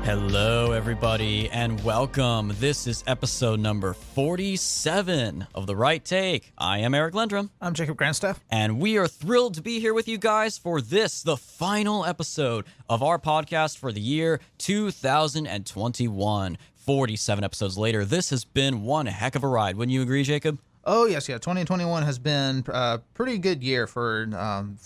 Hello, everybody, and welcome. This is episode number 47 of The Right Take. I am Eric Lendrum. I'm Jacob Grandstaff. And we are thrilled to be here with you guys for this, the final episode of our podcast for the year 2021. 47 episodes later, this has been one heck of a ride. Wouldn't you agree, Jacob? Oh, yes, yeah. 2021 has been a pretty good year for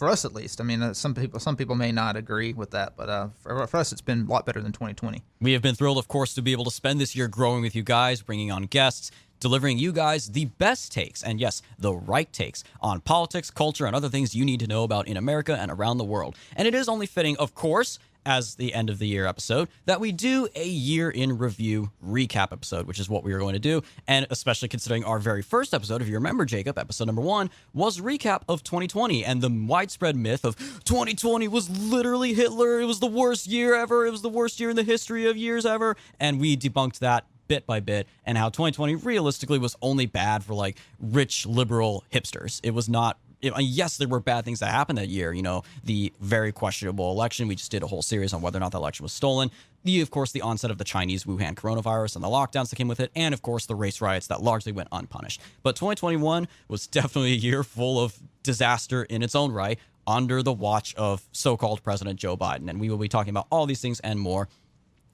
us, at least. I mean, some people may not agree with that, but for us, it's been a lot better than 2020. We have been thrilled, of course, to be able to spend this year growing with you guys, bringing on guests, delivering you guys the best takes, and yes, the right takes on politics, culture, and other things you need to know about in America and around the world. And it is only fitting, of course, as the end of the year episode, that we do a year in review recap episode, which is what we are going to do. And especially considering our very first episode, if you remember, Jacob, episode number 1 was a recap of 2020 and the widespread myth of 2020 was literally Hitler. It was the worst year ever. It was the worst year in the history of years ever. And we debunked that bit by bit, and how 2020 realistically was only bad for like rich liberal hipsters. It was not. Yes, there were bad things that happened that year. You know, the very questionable election. We just did a whole series on whether or not the election was stolen. Of course, the onset of the Chinese Wuhan coronavirus and the lockdowns that came with it. And, of course, the race riots that largely went unpunished. But 2021 was definitely a year full of disaster in its own right under the watch of so-called President Joe Biden. And we will be talking about all these things and more.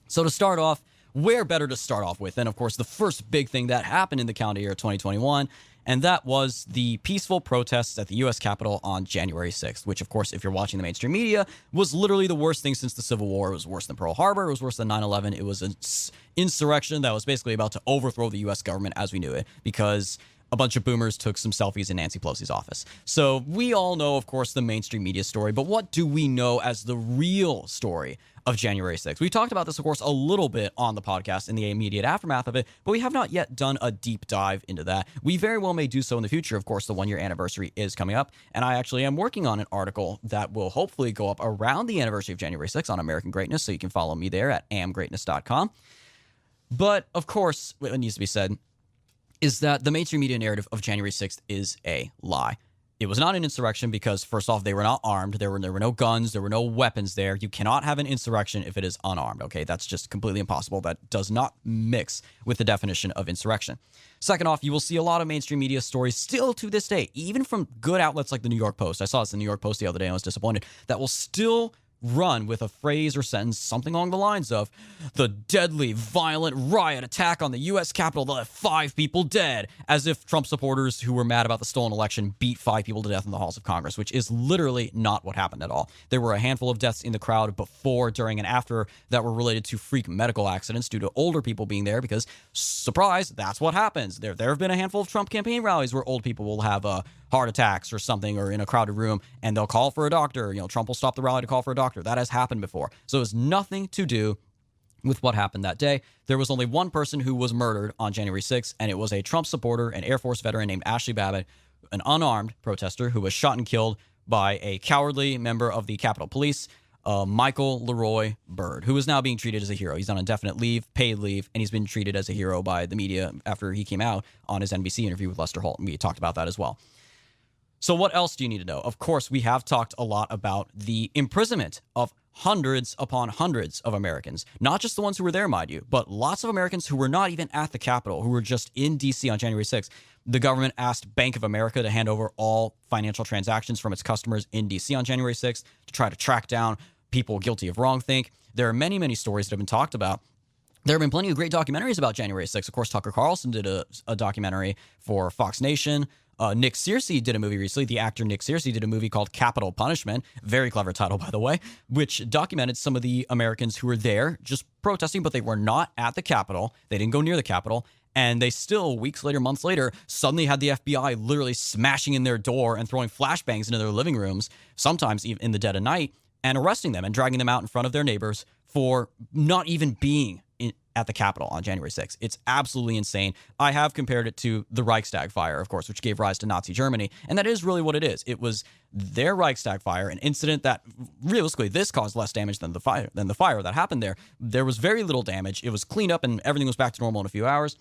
So to start off, where better to start off with than, of course, the first big thing that happened in the calendar year of 2021, and that was the peaceful protests at the U.S. Capitol on January 6th, which, of course, if you're watching the mainstream media, was literally the worst thing since the Civil War. It was worse than Pearl Harbor. It was worse than 9/11. It was an insurrection that was basically about to overthrow the U.S. government as we knew it, because a bunch of boomers took some selfies in Nancy Pelosi's office. So we all know, of course, the mainstream media story, but what do we know as the real story of January 6th? We talked about this, of course, a little bit on the podcast in the immediate aftermath of it, but we have not yet done a deep dive into that. We very well may do so in the future. Of course, the 1-year anniversary is coming up, and I actually am working on an article that will hopefully go up around the anniversary of January 6th on American Greatness, so you can follow me there at amgreatness.com. But, of course, what needs to be said is that the mainstream media narrative of January 6th is a lie. It was not an insurrection because, first off, they were not armed. There were no guns. There were no weapons there. You cannot have an insurrection if it is unarmed, okay? That's just completely impossible. That does not mix with the definition of insurrection. Second off, you will see a lot of mainstream media stories still to this day, even from good outlets like the New York Post. I saw this in the New York Post the other day and I was disappointed. That will still run with a phrase or sentence, something along the lines of, the deadly, violent riot attack on the U.S. Capitol that left 5 people dead, as if Trump supporters who were mad about the stolen election beat 5 people to death in the halls of Congress, which is literally not what happened at all. There were a handful of deaths in the crowd before, during, and after that were related to freak medical accidents due to older people being there because, surprise, that's what happens. There have been a handful of Trump campaign rallies where old people will have heart attacks or something, or in a crowded room, and they'll call for a doctor. You know, Trump will stop the rally to call for a doctor. That has happened before. So it has nothing to do with what happened that day. There was only one person who was murdered on January 6th, and it was a Trump supporter, an Air Force veteran named Ashley Babbitt, an unarmed protester who was shot and killed by a cowardly member of the Capitol Police, Michael Leroy Byrd, who is now being treated as a hero. He's on indefinite leave, paid leave, and he's been treated as a hero by the media after he came out on his NBC interview with Lester Holt, and we talked about that as well. So what else do you need to know? Of course, we have talked a lot about the imprisonment of hundreds upon hundreds of Americans. Not just the ones who were there, mind you, but lots of Americans who were not even at the Capitol, who were just in D.C. on January 6th. The government asked Bank of America to hand over all financial transactions from its customers in D.C. on January 6th to try to track down people guilty of wrongthink. There are many, many stories that have been talked about. There have been plenty of great documentaries about January 6th. Of course, Tucker Carlson did a documentary for Fox Nation. Nick Searcy did a movie recently. The actor Nick Searcy did a movie called Capital Punishment. Very clever title, by the way, which documented some of the Americans who were there just protesting, but they were not at the Capitol. They didn't go near the Capitol. And they still, weeks later, months later, suddenly had the FBI literally smashing in their door and throwing flashbangs into their living rooms, sometimes even in the dead of night, and arresting them and dragging them out in front of their neighbors for not even being at the Capitol on January 6th. It's absolutely insane. I have compared it to the Reichstag fire, of course, which gave rise to Nazi Germany. And that is really what it is. It was their Reichstag fire, an incident that realistically this caused less damage than the fire that happened there. There was very little damage. It was cleaned up and everything was back to normal in a few hours.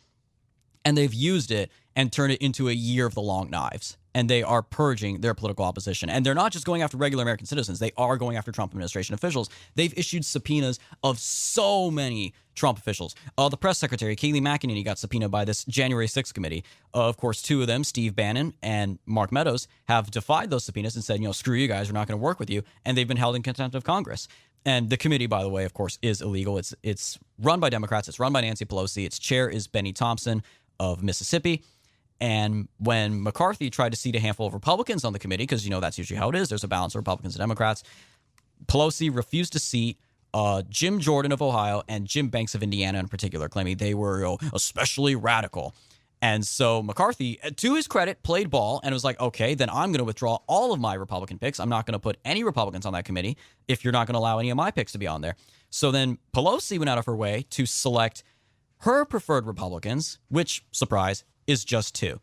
And they've used it and turned it into a year of the long knives. and they are purging their political opposition. And they're not just going after regular American citizens. They are going after Trump administration officials. They've issued subpoenas of so many Trump officials. The press secretary, Kayleigh McEnany, got subpoenaed by this January 6th committee. Of course, two of them, Steve Bannon and Mark Meadows, have defied those subpoenas and said, screw you guys, we're not going to work with you. And they've been held in contempt of Congress. And the committee, by the way, of course, is illegal. It's run by Democrats. It's run by Nancy Pelosi. Its chair is Benny Thompson of Mississippi. And when McCarthy tried to seat a handful of Republicans on the committee, because, that's usually how it is, there's a balance of Republicans and Democrats, Pelosi refused to seat Jim Jordan of Ohio and Jim Banks of Indiana in particular, claiming they were especially radical. And so McCarthy, to his credit, played ball and was like, okay, then I'm going to withdraw all of my Republican picks. I'm not going to put any Republicans on that committee if you're not going to allow any of my picks to be on there. So then Pelosi went out of her way to select her preferred Republicans, which, surprise, is just two.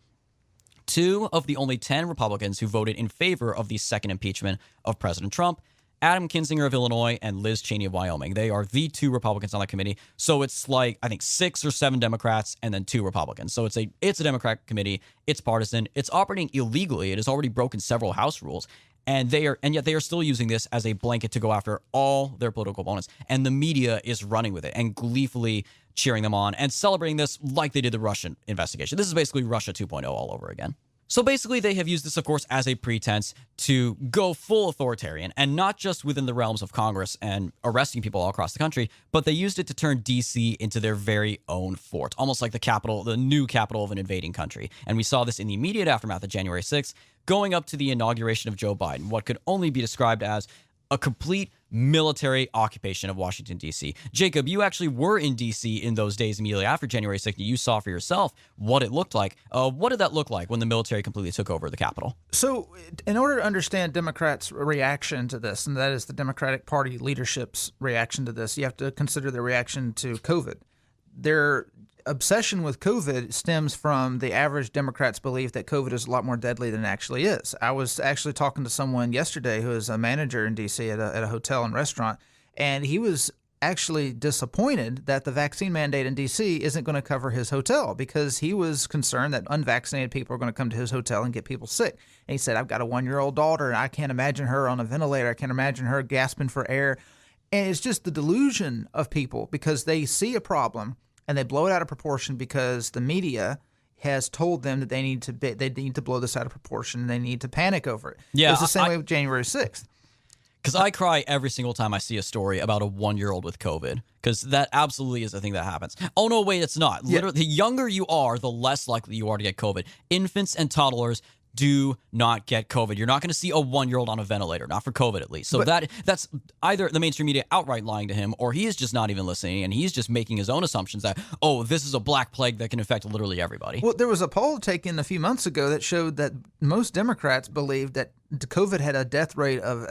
Two of the only 10 Republicans who voted in favor of the second impeachment of President Trump, Adam Kinzinger of Illinois and Liz Cheney of Wyoming. They are the two Republicans on that committee. So it's like, I think 6 or 7 Democrats and then 2 Republicans. So it's a Democratic committee. It's partisan. It's operating illegally. It has already broken several House rules. And yet they are still using this as a blanket to go after all their political opponents. And the media is running with it and gleefully cheering them on and celebrating this like they did the Russian investigation. This is basically Russia 2.0 all over again. So basically, they have used this, of course, as a pretense to go full authoritarian, and not just within the realms of Congress and arresting people all across the country, but they used it to turn D.C. into their very own fort, almost like the new capital of an invading country. And we saw this in the immediate aftermath of January 6th, going up to the inauguration of Joe Biden, what could only be described as a complete military occupation of Washington, D.C. Jacob, you actually were in D.C. in those days immediately after January 6th. You saw for yourself what it looked like. What did that look like when the military completely took over the Capitol? So in order to understand Democrats' reaction to this, and that is the Democratic Party leadership's reaction to this, you have to consider their reaction to COVID. Their obsession with COVID stems from the average Democrat's belief that COVID is a lot more deadly than it actually is. I was actually talking to someone yesterday who is a manager in D.C. at a hotel and restaurant, and he was actually disappointed that the vaccine mandate in D.C. isn't going to cover his hotel because he was concerned that unvaccinated people are going to come to his hotel and get people sick. And he said, I've got a 1-year-old daughter, and I can't imagine her on a ventilator. I can't imagine her gasping for air. And it's just the delusion of people because they see a problem and they blow it out of proportion because the media has told them that they need to blow this out of proportion. They need to panic over it. Yeah, it's the same way with January 6th. Because I cry every single time I see a story about a 1-year-old with COVID, because that absolutely is a thing that happens. Oh, no, wait, it's not. Literally, the younger you are, the less likely you are to get COVID. Infants and toddlers do not get COVID. You're not going to see a 1-year-old on a ventilator, not for COVID at least. So that's either the mainstream media outright lying to him, or he is just not even listening, and he's just making his own assumptions that, this is a black plague that can affect literally everybody. Well, there was a poll taken a few months ago that showed that most Democrats believed that COVID had a death rate of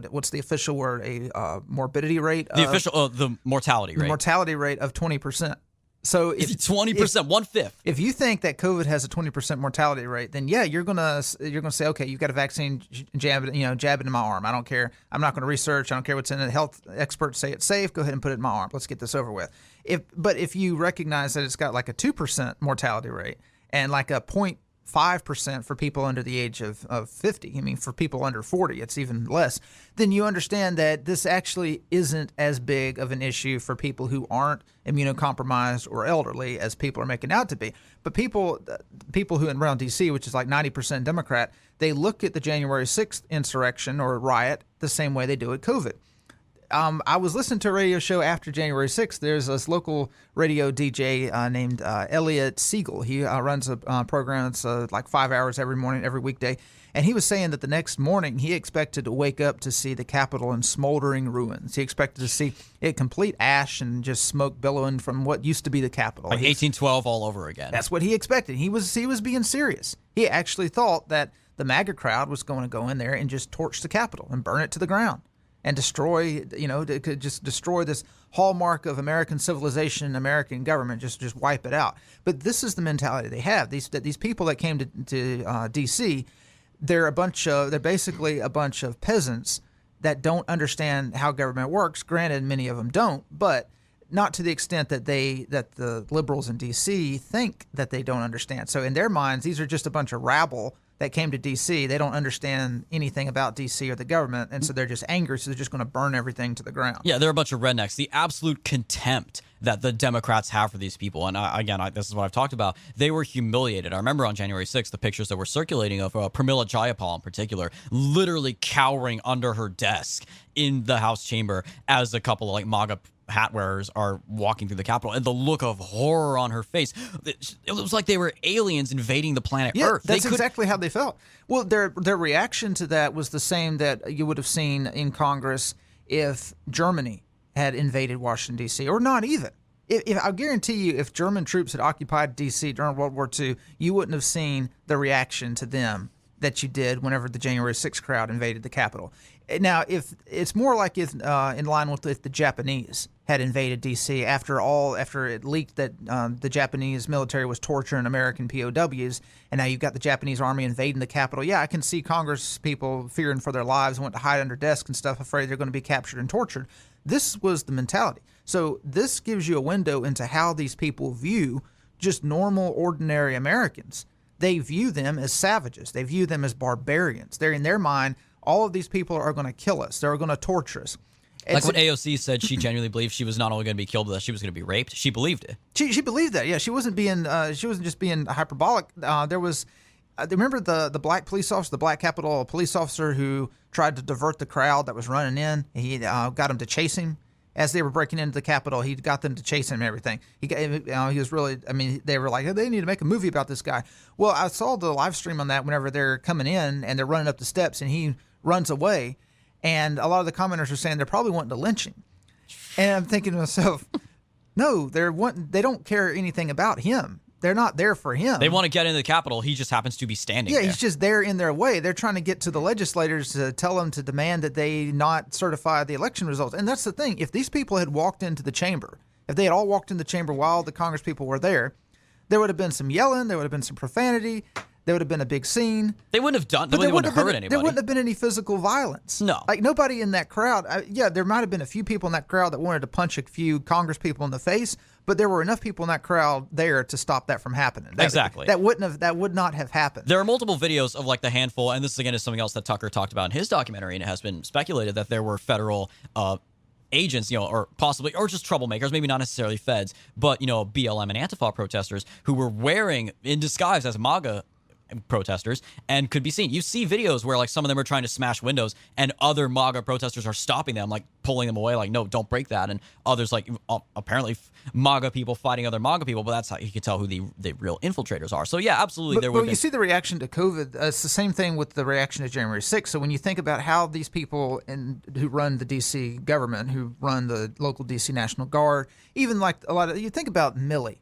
what's the official word? A morbidity rate. The mortality rate. The mortality rate of 20%. So if 20%, 1/5. If you think that COVID has a 20% mortality rate, then you're gonna say, okay, you've got a vaccine, jab it in my arm. I don't care. I'm not going to research. I don't care what's in it. Health experts say it's safe. Go ahead and put it in my arm. Let's get this over with. But if you recognize that it's got like a 2% mortality rate and like a 0.5% for people under the age of 50, I mean, for people under 40, it's even less, then you understand that this actually isn't as big of an issue for people who aren't immunocompromised or elderly as people are making out to be. But people who in around D.C., which is like 90% Democrat, they look at the January 6th insurrection or riot the same way they do at COVID. I was listening to a radio show after January 6th. There's this local radio DJ named Elliot Siegel. He runs a program that's like 5 hours every morning, every weekday. And he was saying that the next morning he expected to wake up to see the Capitol in smoldering ruins. He expected to see it complete ash and just smoke billowing from what used to be the Capitol. Like 1812 all over again. That's what he expected. He was being serious. He actually thought that the MAGA crowd was going to go in there and just torch the Capitol and burn it to the ground and destroy this hallmark of American civilization, American government, just wipe it out. But this is the mentality they have. These people that came to D.C., they're basically a bunch of peasants that don't understand how government works. Granted, many of them don't, but not to the extent that the liberals in D.C. think that they don't understand. So in their minds, these are just a bunch of rabble that came to D.C., they don't understand anything about D.C. or the government, and so they're just angry, so they're just going to burn everything to the ground. Yeah, they're a bunch of rednecks. The absolute contempt that the Democrats have for these people. And this is what I've talked about. They were humiliated. I remember on January 6th, the pictures that were circulating of Pramila Jayapal in particular, literally cowering under her desk in the House chamber as a couple of like MAGA hat wearers are walking through the Capitol, and the look of horror on her face. It was like they were aliens invading the planet Earth. That's exactly how they felt. Well, their reaction to that was the same that you would have seen in Congress if Germany had invaded Washington, D.C., or not even. If I guarantee you, if German troops had occupied D.C. during World War II, you wouldn't have seen the reaction to them that you did whenever the January 6th crowd invaded the Capitol. Now, if it's more like if in line with if the Japanese had invaded D.C. after it leaked that the Japanese military was torturing American POWs, and now you've got the Japanese army invading the Capitol. Yeah, I can see Congress people fearing for their lives, went to hide under desks and stuff, afraid they're going to be captured and tortured. This was the mentality. So this gives you a window into how these people view just normal, ordinary Americans. They view them as savages. They view them as barbarians. They're in their mind, all of these people are going to kill us. They're going to torture us. Like when AOC said she genuinely believed she was not only going to be killed, but that she was going to be raped. She believed it. She believed that. Yeah, she wasn't just being hyperbolic. There was, remember the black police officer, the black Capitol police officer who tried to divert the crowd that was running in. He got them to chase him as they were breaking into the Capitol. He got them to chase him and everything. He was really. I mean, they were like, hey, they need to make a movie about this guy. Well, I saw the live stream on that whenever they're coming in and they're running up the steps and he runs away. And a lot of the commenters are saying they're probably wanting to lynch him. And I'm thinking to myself, no, they don't care anything about him. They're not there for him. They want to get into the Capitol. He just happens to be standing there. Yeah, he's just there in their way. They're trying to get to the legislators to tell them to demand that they not certify the election results. And that's the thing. If these people had walked into the chamber, if they had all walked in the chamber while the Congress people were there would have been some yelling. There would have been some profanity. There would have been a big scene. They wouldn't have done. They wouldn't have hurt anybody. There wouldn't have been any physical violence. No, like nobody in that crowd. There might have been a few people in that crowd that wanted to punch a few Congress people in the face, but there were enough people in that crowd there to stop that from happening. Exactly. That would not have happened. There are multiple videos of like the handful, and this again is something else that Tucker talked about in his documentary, and it has been speculated that there were federal agents, or possibly, or just troublemakers, maybe not necessarily feds, but BLM and Antifa protesters who were wearing in disguise as MAGA protesters and could be seen. You see videos where like some of them are trying to smash windows and other MAGA protesters are stopping them, like pulling them away, like, no, don't break that. And others, like apparently MAGA people fighting other MAGA people, but that's how you can tell who the real infiltrators are. So yeah, absolutely. But you see the reaction to COVID. It's the same thing with the reaction to January 6th. So when you think about how these people who run the D.C. government, who run the local D.C. National Guard, even like you think about Milley.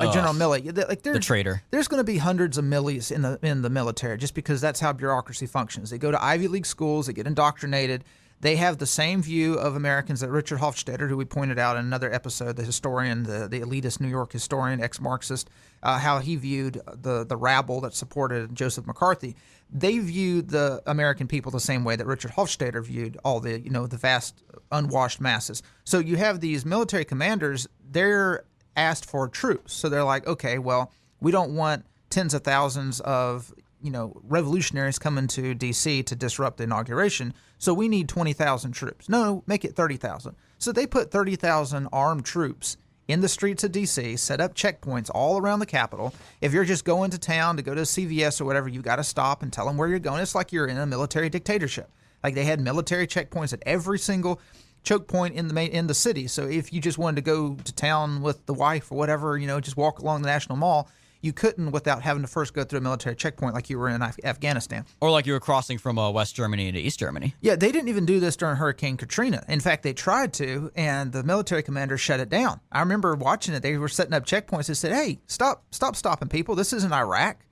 Like General Milley, like the traitor. There's going to be hundreds of Millies in the military, just because that's how bureaucracy functions. They go to Ivy League schools, they get indoctrinated. They have the same view of Americans that Richard Hofstadter, who we pointed out in another episode, the historian, the elitist New York historian, ex-Marxist, how he viewed the rabble that supported Joseph McCarthy. They viewed the American people the same way that Richard Hofstadter viewed all the the vast unwashed masses. So you have these military commanders. They're asked for troops. So they're like, okay, well, we don't want tens of thousands of, revolutionaries coming to D.C. to disrupt the inauguration. So we need 20,000 troops. No, make it 30,000. So they put 30,000 armed troops in the streets of D.C., set up checkpoints all around the Capitol. If you're just going to town to go to CVS or whatever, you got to stop and tell them where you're going. It's like you're in a military dictatorship. Like they had military checkpoints at every single choke point in the city. So if you just wanted to go to town with the wife or whatever, just walk along the National Mall, you couldn't without having to first go through a military checkpoint like you were in Afghanistan. Or like you were crossing from West Germany into East Germany. Yeah, they didn't even do this during Hurricane Katrina. In fact, they tried to, and the military commander shut it down. I remember watching it. They were setting up checkpoints that said, hey, stop stopping people. This isn't Iraq.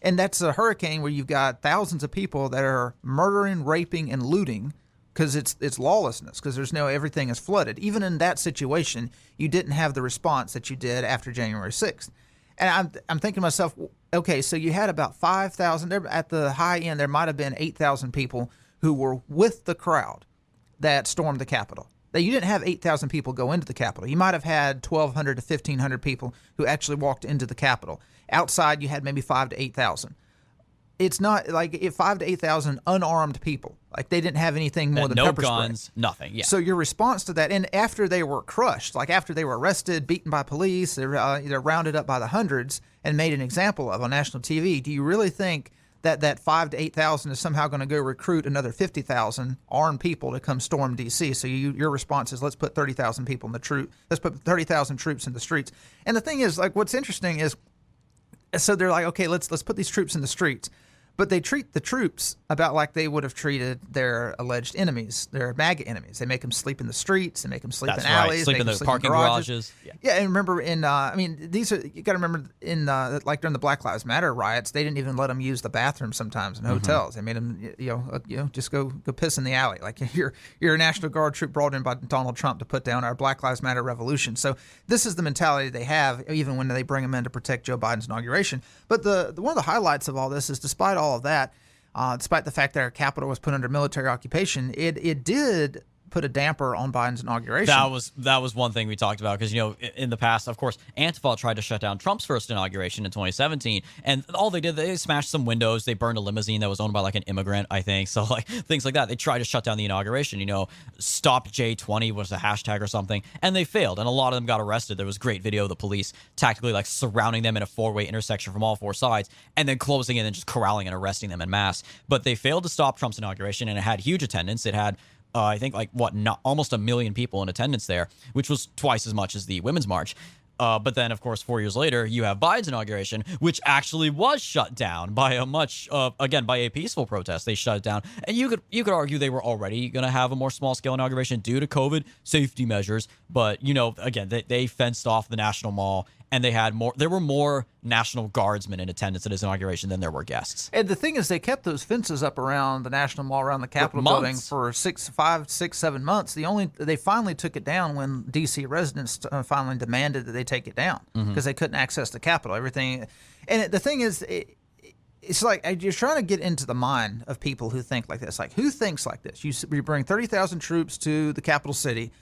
And that's a hurricane where you've got thousands of people that are murdering, raping, and looting, because it's lawlessness, because everything is flooded. Even in that situation, you didn't have the response that you did after January 6th. And I'm thinking to myself, okay, so you had about 5,000. At the high end, there might have been 8,000 people who were with the crowd that stormed the Capitol. Now, you didn't have 8,000 people go into the Capitol. You might have had 1,200 to 1,500 people who actually walked into the Capitol. Outside, you had maybe 5,000 to 8,000. it's not like 5,000 to 8,000 unarmed people. Like they didn't have anything more than no pepper guns, spray. nothing. Yeah. So your response to that, and after they were crushed, like after they were arrested, beaten by police, they're rounded up by the hundreds and made an example of on national TV. Do you really think that 5,000 to 8,000 is somehow going to go recruit another 50,000 armed people to come storm D.C.? So your response is, let's put 30,000 people in the troop. Let's put 30,000 troops in the streets. And the thing is, like, what's interesting is, so they're like, okay, let's put these troops in the streets. But they treat the troops about like they would have treated their alleged enemies, their MAGA enemies. They make them sleep in the streets. They make them sleep in alleys. Sleep in the parking garages. Yeah, and remember you got to remember like during the Black Lives Matter riots, they didn't even let them use the bathroom sometimes in hotels. They made them, just go piss in the alley. Like you're a National Guard troop brought in by Donald Trump to put down our Black Lives Matter revolution. So this is the mentality they have, even when they bring them in to protect Joe Biden's inauguration. But one of the highlights of all this is, despite all of that, despite the fact that our capital was put under military occupation, it did put a damper on Biden's inauguration. That was one thing we talked about because, in the past, of course, Antifa tried to shut down Trump's first inauguration in 2017, and all they did, they smashed some windows, they burned a limousine that was owned by like an immigrant, I think. So like things like that. They tried to shut down the inauguration. Stop J20 was a hashtag or something, and they failed, and a lot of them got arrested. There was great video of the police tactically like surrounding them in a four-way intersection from all four sides, and then closing in and just corralling and arresting them en masse. But they failed to stop Trump's inauguration, and it had huge attendance. It had I think almost 1 million people in attendance there, which was twice as much as the Women's March. But then, of course, 4 years later, you have Biden's inauguration, which actually was shut down by by a peaceful protest. They shut it down, and you could argue they were already going to have a more small scale inauguration due to COVID safety measures. But again, they fenced off the National Mall, and there were more National Guardsmen in attendance at his inauguration than there were guests. And the thing is, they kept those fences up around the National Mall, around the Capitol building for 5, 6, 7 months. They finally took it down when D.C. residents finally demanded that they take it down because they couldn't access the Capitol. Everything, and the thing is, it's like you're trying to get into the mind of people who think like this. Like, who thinks like this? You bring 30,000 troops to the capital city.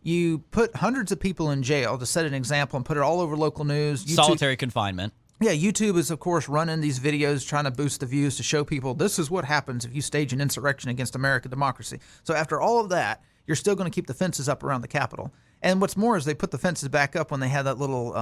You put hundreds of people in jail to set an example and put it all over local news. Solitary confinement. Yeah, YouTube is, of course, running these videos trying to boost the views to show people this is what happens if you stage an insurrection against American democracy. So after all of that, you're still going to keep the fences up around the Capitol. And what's more is they put the fences back up when they had that little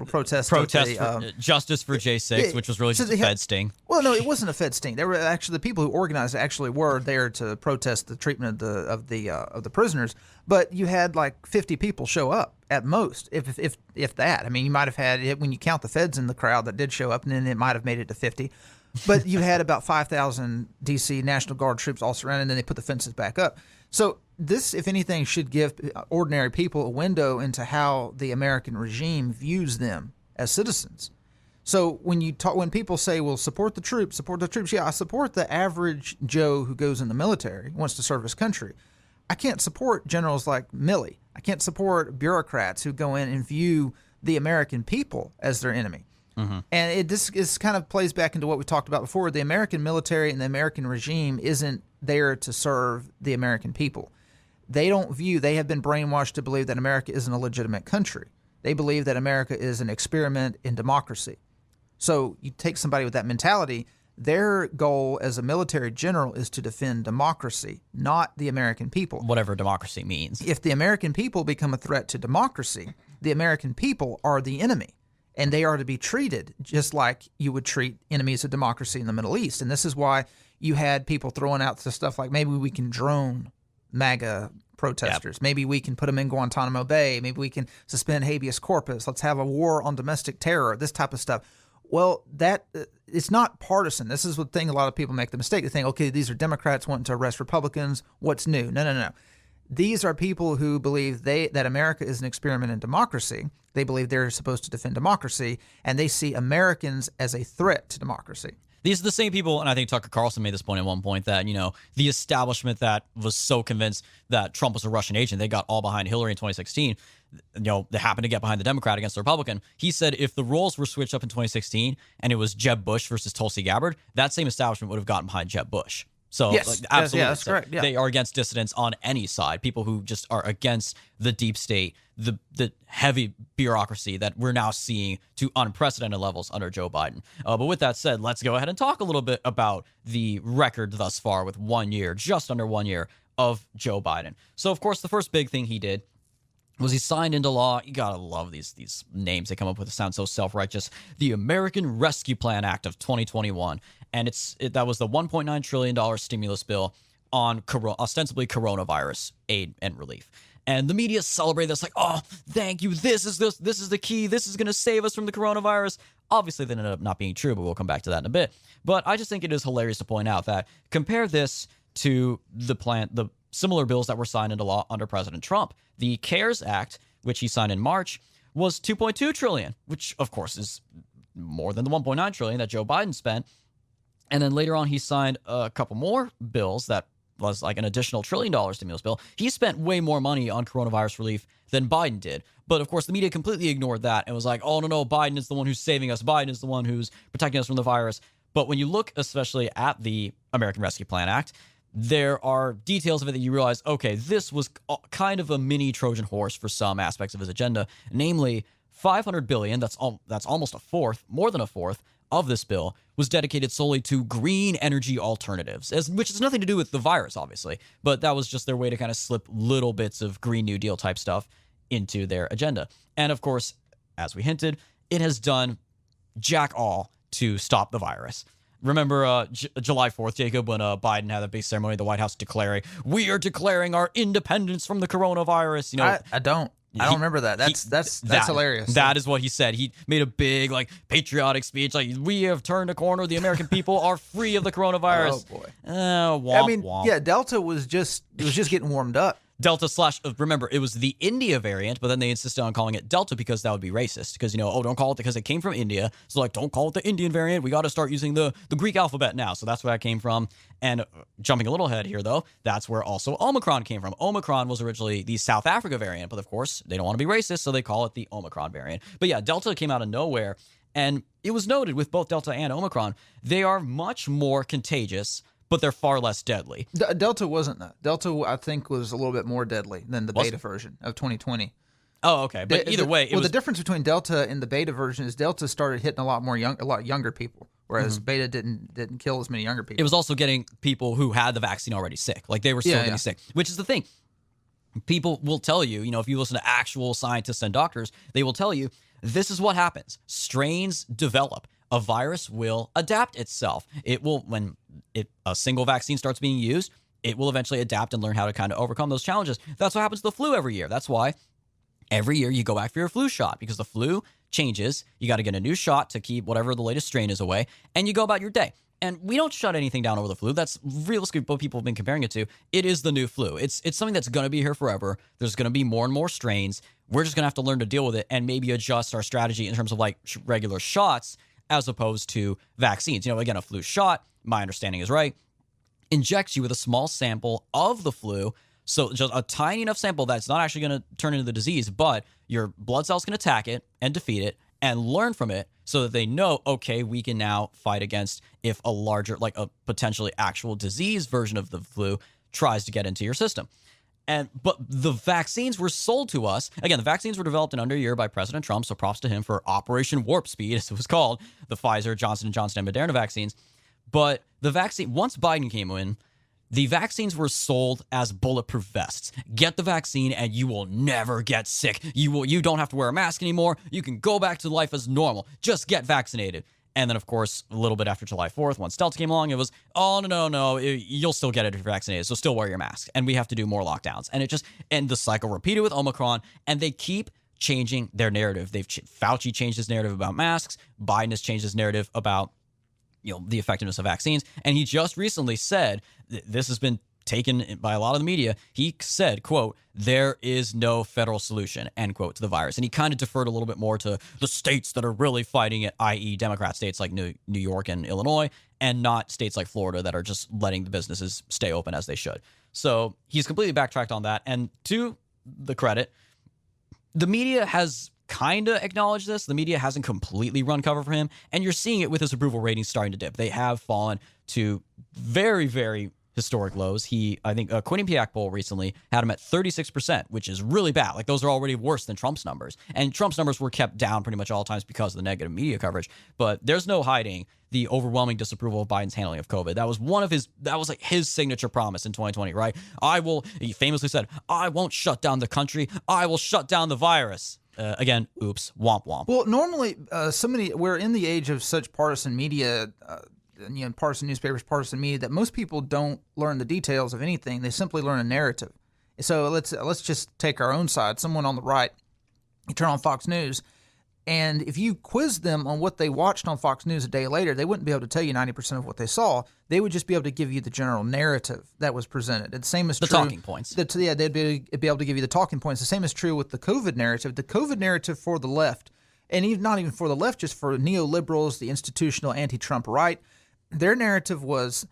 protest. For justice for J6, which was really just a Fed sting. Well, no, it wasn't a Fed sting. There were actually the people who organized it actually were there to protest the treatment of the prisoners. But you had like 50 people show up at most, if that. I mean, you might have had it when you count the Feds in the crowd that did show up, and then it might have made it to 50. But you had about 5,000 D.C. National Guard troops all surrounded, and then they put the fences back up. So this, if anything, should give ordinary people a window into how the American regime views them as citizens. So when people say, well, support the troops, yeah, I support the average Joe who goes in the military, wants to serve his country. I can't support generals like Milley. I can't support bureaucrats who go in and view the American people as their enemy. And this kind of plays back into what we talked about before. The American military and the American regime isn't there to serve the American people. They have been brainwashed to believe that America isn't a legitimate country. They believe that America is an experiment in democracy. So you take somebody with that mentality, their goal as a military general is to defend democracy, not the American people. Whatever democracy means. If the American people become a threat to democracy, the American people are the enemy. And they are to be treated just like you would treat enemies of democracy in the Middle East. And this is why you had people throwing out stuff like, maybe we can drone MAGA protesters. Yep. Maybe we can put them in Guantanamo Bay. Maybe we can suspend habeas corpus. Let's have a war on domestic terror, this type of stuff. Well, it's not partisan. This is the thing a lot of people make the mistake. They think, okay, these are Democrats wanting to arrest Republicans. What's new? No. These are people who believe that America is an experiment in democracy. They believe they're supposed to defend democracy, and they see Americans as a threat to democracy. These are the same people, and I think Tucker Carlson made this point at one point, that, the establishment that was so convinced that Trump was a Russian agent, they got all behind Hillary in 2016. They happened to get behind the Democrat against the Republican. He said if the roles were switched up in 2016 and it was Jeb Bush versus Tulsi Gabbard, that same establishment would have gotten behind Jeb Bush. So Yes. absolutely, That's correct. Yeah. they are against dissidents on any side. People who just are against the deep state, the heavy bureaucracy that we're now seeing to unprecedented levels under Joe Biden. But with that said, let's go ahead and talk a little bit about the record thus far with 1 year, just under 1 year of Joe Biden. So of course, the first big thing he did was he signed into law. You gotta love these names they come up with. It sounds so self-righteous. The American Rescue Plan Act of 2021, and that was the $1.9 trillion stimulus bill on ostensibly coronavirus aid and relief. And the media celebrated this like, oh, thank you. This is the key. This is going to save us from the coronavirus. Obviously, that ended up not being true, but we'll come back to that in a bit. But I just think it is hilarious to point out that compare this to the similar bills that were signed into law under President Trump. The CARES Act, which he signed in March, was $2.2 trillion, which of course is more than the $1.9 trillion that Joe Biden spent. And then later on, he signed a couple more bills that was like an additional $1 trillion stimulus bill. He spent way more money on coronavirus relief than Biden did. But of course, the media completely ignored that and was like, oh, no, Biden is the one who's saving us. Biden is the one who's protecting us from the virus. But when you look especially at the American Rescue Plan Act, there are details of it that you realize, okay, this was kind of a mini Trojan horse for some aspects of his agenda, namely $500 billion, that's almost a fourth, more than a fourth, of this bill was dedicated solely to green energy alternatives, which has nothing to do with the virus, obviously, but that was just their way to kind of slip little bits of Green New Deal type stuff into their agenda. And of course, as we hinted, it has done jack all to stop the virus. Remember July 4th, Jacob, when Biden had that big ceremony at the White House declaring, we are declaring our independence from the coronavirus. You know, I don't remember that. That's hilarious. That is what he said. He made a big, like, patriotic speech, like, we have turned a corner. The American people are free of the coronavirus. Oh boy. Womp. Yeah, Delta was just getting warmed up. Delta / remember, it was the India variant, but then they insisted on calling it Delta because that would be racist. Because, don't call it because it came from India. So, like, don't call it the Indian variant. We got to start using the Greek alphabet now. So that's where that came from. And jumping a little ahead here, though, that's where also Omicron came from. Omicron was originally the South Africa variant, but of course, they don't want to be racist, so they call it the Omicron variant. But yeah, Delta came out of nowhere. And it was noted with both Delta and Omicron, they are much more contagious, but they're far less deadly. Delta wasn't that. Delta, I think, was a little bit more deadly than the beta version of 2020. Oh, okay. But either way, the difference between Delta and the beta version is Delta started hitting a lot younger people, whereas beta didn't kill as many younger people. It was also getting people who had the vaccine already sick. Like, they were still getting sick, which is the thing. People will tell you, if you listen to actual scientists and doctors, they will tell you this is what happens. Strains develop. A virus will adapt itself. It will, when a single vaccine starts being used, it will eventually adapt and learn how to kind of overcome those challenges. That's what happens to the flu every year. That's why every year you go back for your flu shot, because the flu changes. You got to get a new shot to keep whatever the latest strain is away, and you go about your day. And we don't shut anything down over the flu. That's realistically what people have been comparing it to. It is the new flu. It's something that's going to be here forever. There's going to be more and more strains. We're just going to have to learn to deal with it and maybe adjust our strategy in terms of like regular shots as opposed to vaccines. Again, a flu shot, my understanding is right, injects you with a small sample of the flu. So just a tiny enough sample that's not actually going to turn into the disease, but your blood cells can attack it and defeat it and learn from it so that they know, okay, we can now fight against if a larger, like a potentially actual disease version of the flu tries to get into your system. But the vaccines were sold to us. Again, the vaccines were developed in under a year by President Trump, so props to him for Operation Warp Speed, as it was called, the Pfizer, Johnson & Johnson, and Moderna vaccines. But the vaccine, once Biden came in, the vaccines were sold as bulletproof vests. Get the vaccine and you will never get sick. You don't have to wear a mask anymore. You can go back to life as normal. Just get vaccinated. And then, of course, a little bit after July 4th, once Delta came along, it was, oh, no, you'll still get it if you're vaccinated, so still wear your mask. And we have to do more lockdowns. And the cycle repeated with Omicron, and they keep changing their narrative. Fauci changed his narrative about masks. Biden has changed his narrative about, the effectiveness of vaccines. And he just recently said, this has been taken by a lot of the media, he said, quote, there is no federal solution, end quote, to the virus. And he kind of deferred a little bit more to the states that are really fighting it, i.e. Democrat states like New York and Illinois, and not states like Florida that are just letting the businesses stay open as they should. So he's completely backtracked on that. And to the credit, the media has kind of acknowledged this. The media hasn't completely run cover for him, and you're seeing it with his approval ratings starting to dip. They have fallen to very, very historic lows. I think a Quinnipiac poll recently had him at 36%, which is really bad. Like, those are already worse than Trump's numbers. And Trump's numbers were kept down pretty much all times because of the negative media coverage. But there's no hiding the overwhelming disapproval of Biden's handling of COVID. That was like his signature promise in 2020, right? He famously said, I won't shut down the country. I will shut down the virus. Again, oops, womp womp. Well, normally, we're in the age of such partisan media, partisan newspapers, partisan media, that most people don't learn the details of anything. They simply learn a narrative. So let's just take our own side. Someone on the right, you turn on Fox News, and if you quiz them on what they watched on Fox News a day later, they wouldn't be able to tell you 90% of what they saw. They would just be able to give you the general narrative that was presented. And the same is true. The talking points. They'd be able to give you the talking points. The same is true with the COVID narrative. The COVID narrative for the left, and even not even for the left, just for neoliberals, the institutional anti-Trump right, their narrative was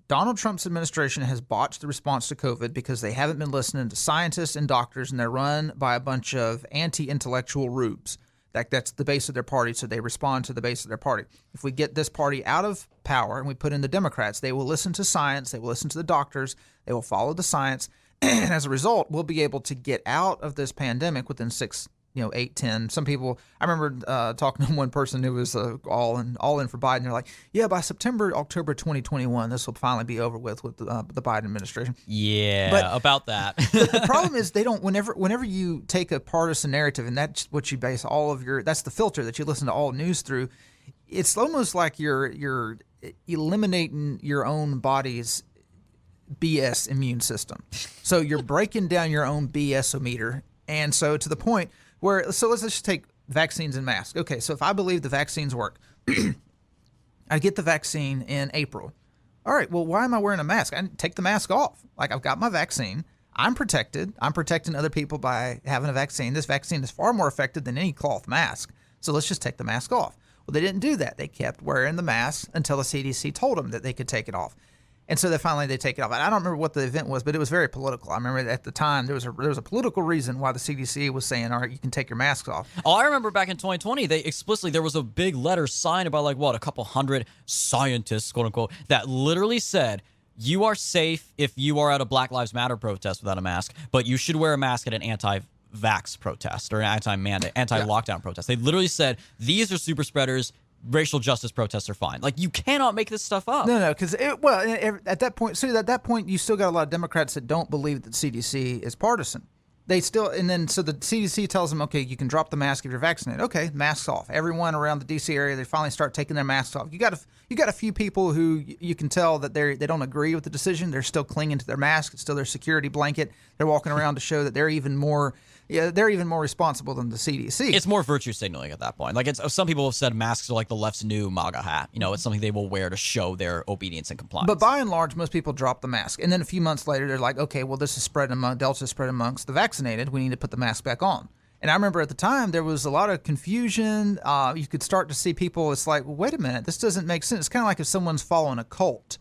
Donald Trump's administration has botched the response to COVID because they haven't been listening to scientists and doctors, and they're run by a bunch of anti-intellectual rubes. That's the base of their party, so they respond to the base of their party. If we get this party out of power and we put in the Democrats, they will listen to science, they will listen to the doctors, they will follow the science, and as a result, we'll be able to get out of this pandemic within 6, 8, 10. Some people, I remember talking to one person who was all in for Biden. They're like, yeah, by October 2021, this will finally be over with the Biden administration. Yeah, but about that. the problem is they don't. Whenever you take a partisan narrative, and that's what you base all of that's the filter that you listen to all news through. It's almost like you're eliminating your own body's BS immune system. So you're breaking down your own BS-o-meter, and so to the point. Let's just take vaccines and masks. Okay, so if I believe the vaccines work, I get the vaccine in April. All right, well, why am I wearing a mask? I take the mask off. Like, I've got my vaccine. I'm protected. I'm protecting other people by having a vaccine. This vaccine is far more effective than any cloth mask. So let's just take the mask off. Well, they didn't do that. They kept wearing the mask until the CDC told them that they could take it off. And so they take it off. And I don't remember what the event was, but it was very political. I remember at the time there was a political reason why the CDC was saying, all right, you can take your masks off. Oh, I remember back in 2020, there was a big letter signed by a couple hundred scientists, quote unquote, that literally said, you are safe if you are at a Black Lives Matter protest without a mask, but you should wear a mask at an anti-vax protest or an anti-lockdown protest. They literally said, these are super spreaders. Racial justice protests are fine. Like, you cannot make this stuff up. No, because at that point, you still got a lot of Democrats that don't believe that CDC is partisan. So the CDC tells them, okay, you can drop the mask if you're vaccinated. Okay, masks off. Everyone around the DC area, they finally start taking their masks off. You got a few people who you can tell that they don't agree with the decision. They're still clinging to their mask. It's still their security blanket. They're walking around to show that they're even more responsible than the CDC. It's more virtue signaling at that point. Like, some people have said masks are like the left's new MAGA hat. It's something they will wear to show their obedience and compliance. But by and large, most people drop the mask. And then a few months later, they're like, okay, well, this is Delta is spread amongst the vaccinated. We need to put the mask back on. And I remember at the time, there was a lot of confusion. You could start to see people, it's like, well, wait a minute, this doesn't make sense. It's kind of like if someone's following a cult,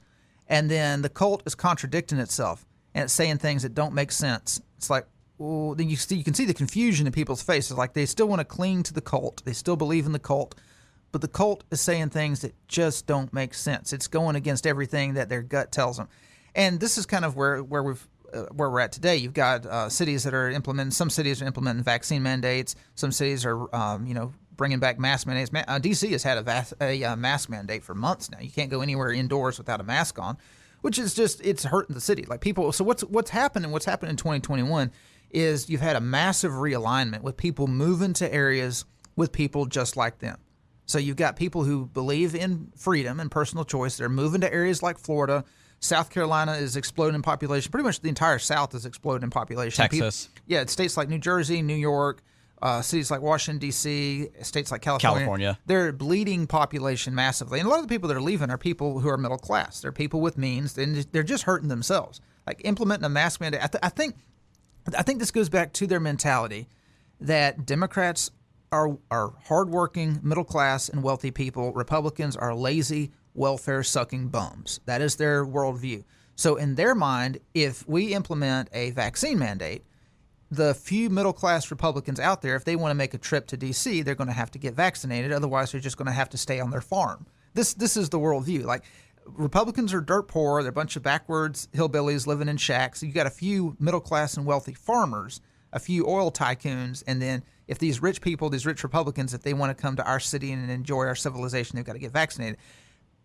and then the cult is contradicting itself, and it's saying things that don't make sense. It's like, well, then you can see the confusion in people's faces. Like, they still want to cling to the cult. They still believe in the cult. But the cult is saying things that just don't make sense. It's going against everything that their gut tells them. And this is kind of where we're at today. You've got cities that are implementing. Some cities are implementing vaccine mandates. Some cities are, bringing back mask mandates. DC has had a mask mandate for months now. You can't go anywhere indoors without a mask on, which is it's hurting the city. Like, people. So what's happened in 2021 is you've had a massive realignment with people moving to areas with people just like them. So you've got people who believe in freedom and personal choice. They're moving to areas like Florida. South Carolina is exploding in population. Pretty much the entire South is exploding in population. Texas. States like New Jersey, New York, cities like Washington, D.C., states like California. They're bleeding population massively. And a lot of the people that are leaving are people who are middle class. They're people with means, and they're just hurting themselves. Like, implementing a mask mandate, I think this goes back to their mentality that Democrats are hardworking, middle class, and wealthy people. Republicans are lazy, welfare-sucking bums. That is their worldview. So in their mind, if we implement a vaccine mandate, the few middle-class Republicans out there, if they want to make a trip to D.C., they're going to have to get vaccinated. Otherwise, they're just going to have to stay on their farm. This is the worldview. Like, Republicans are dirt poor. They're a bunch of backwards hillbillies living in shacks. You got a few middle class and wealthy farmers, a few oil tycoons, and then if these rich people, these rich Republicans, if they want to come to our city and enjoy our civilization, they've got to get vaccinated.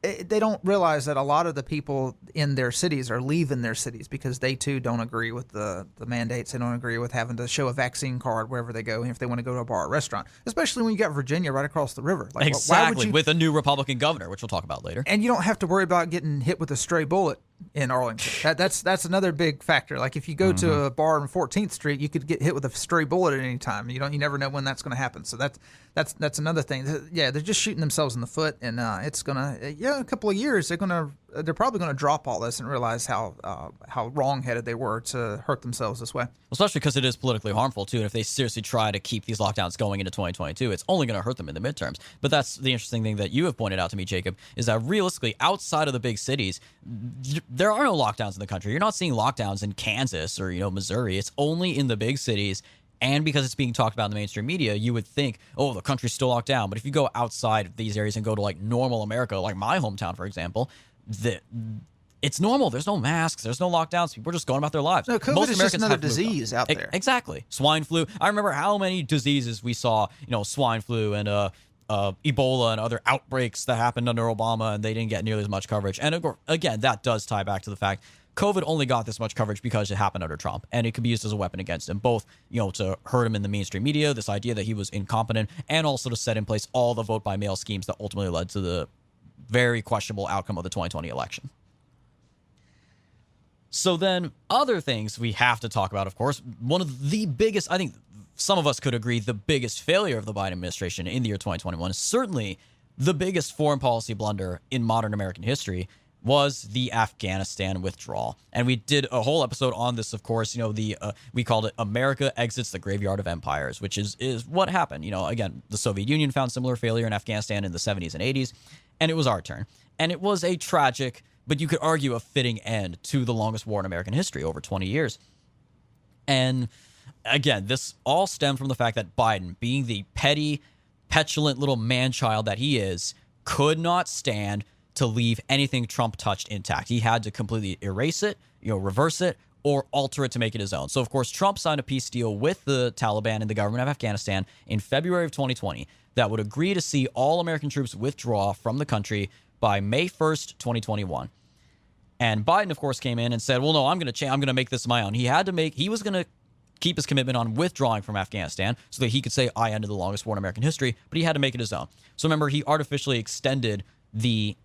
They don't realize that a lot of the people in their cities are leaving their cities because they too don't agree with the mandates. They don't agree with having to show a vaccine card wherever they go, if they want to go to a bar or restaurant, especially when you got Virginia right across the river. Like, exactly, with a new Republican governor, which we'll talk about later. And you don't have to worry about getting hit with a stray bullet in Arlington. That's another big factor. Like if you go to a bar on 14th Street, you could get hit with a stray bullet at any time. You never know when that's going to happen. So that's another thing. Yeah, they're just shooting themselves in the foot, and it's gonna a couple of years they're probably gonna drop all this and realize how wrong-headed they were to hurt themselves this way. Especially because it is politically harmful too. And if they seriously try to keep these lockdowns going into 2022, it's only going to hurt them in the midterms. But that's the interesting thing that you have pointed out to me, Jacob, is that realistically, outside of the big cities, there are no lockdowns in the country. You're not seeing lockdowns in Kansas or Missouri. It's only in the big cities. And because it's being talked about in the mainstream media, you would think, oh, the country's still locked down. But if you go outside of these areas and go to like normal America, like my hometown, for example, it's normal. There's no masks. There's no lockdowns. People are just going about their lives. No, COVID is just another disease out there. Exactly. Swine flu. I remember how many diseases we saw, swine flu and Ebola and other outbreaks that happened under Obama, and they didn't get nearly as much coverage. And again, that does tie back to the fact COVID only got this much coverage because it happened under Trump, and it could be used as a weapon against him, both, to hurt him in the mainstream media, this idea that he was incompetent, and also to set in place all the vote by mail schemes that ultimately led to the very questionable outcome of the 2020 election. So then other things we have to talk about, of course, one of the biggest, I think some of us could agree, the biggest failure of the Biden administration in the year 2021 is certainly the biggest foreign policy blunder in modern American history, was the Afghanistan withdrawal. And we did a whole episode on this, of course. We called it America Exits the Graveyard of Empires, which is what happened. Again, the Soviet Union found similar failure in Afghanistan in the 70s and 80s, and it was our turn. And it was a tragic, but you could argue a fitting end to the longest war in American history, over 20 years. And again, this all stemmed from the fact that Biden, being the petty, petulant little man-child that he is, could not stand to leave anything Trump touched intact. He had to completely erase it, reverse it, or alter it to make it his own. So, of course, Trump signed a peace deal with the Taliban and the government of Afghanistan in February of 2020 that would agree to see all American troops withdraw from the country by May 1st, 2021. And Biden, of course, came in and said, well, no, I'm going to make this my own. He was going to keep his commitment on withdrawing from Afghanistan so that he could say, I ended the longest war in American history, but he had to make it his own. So remember, he artificially extended the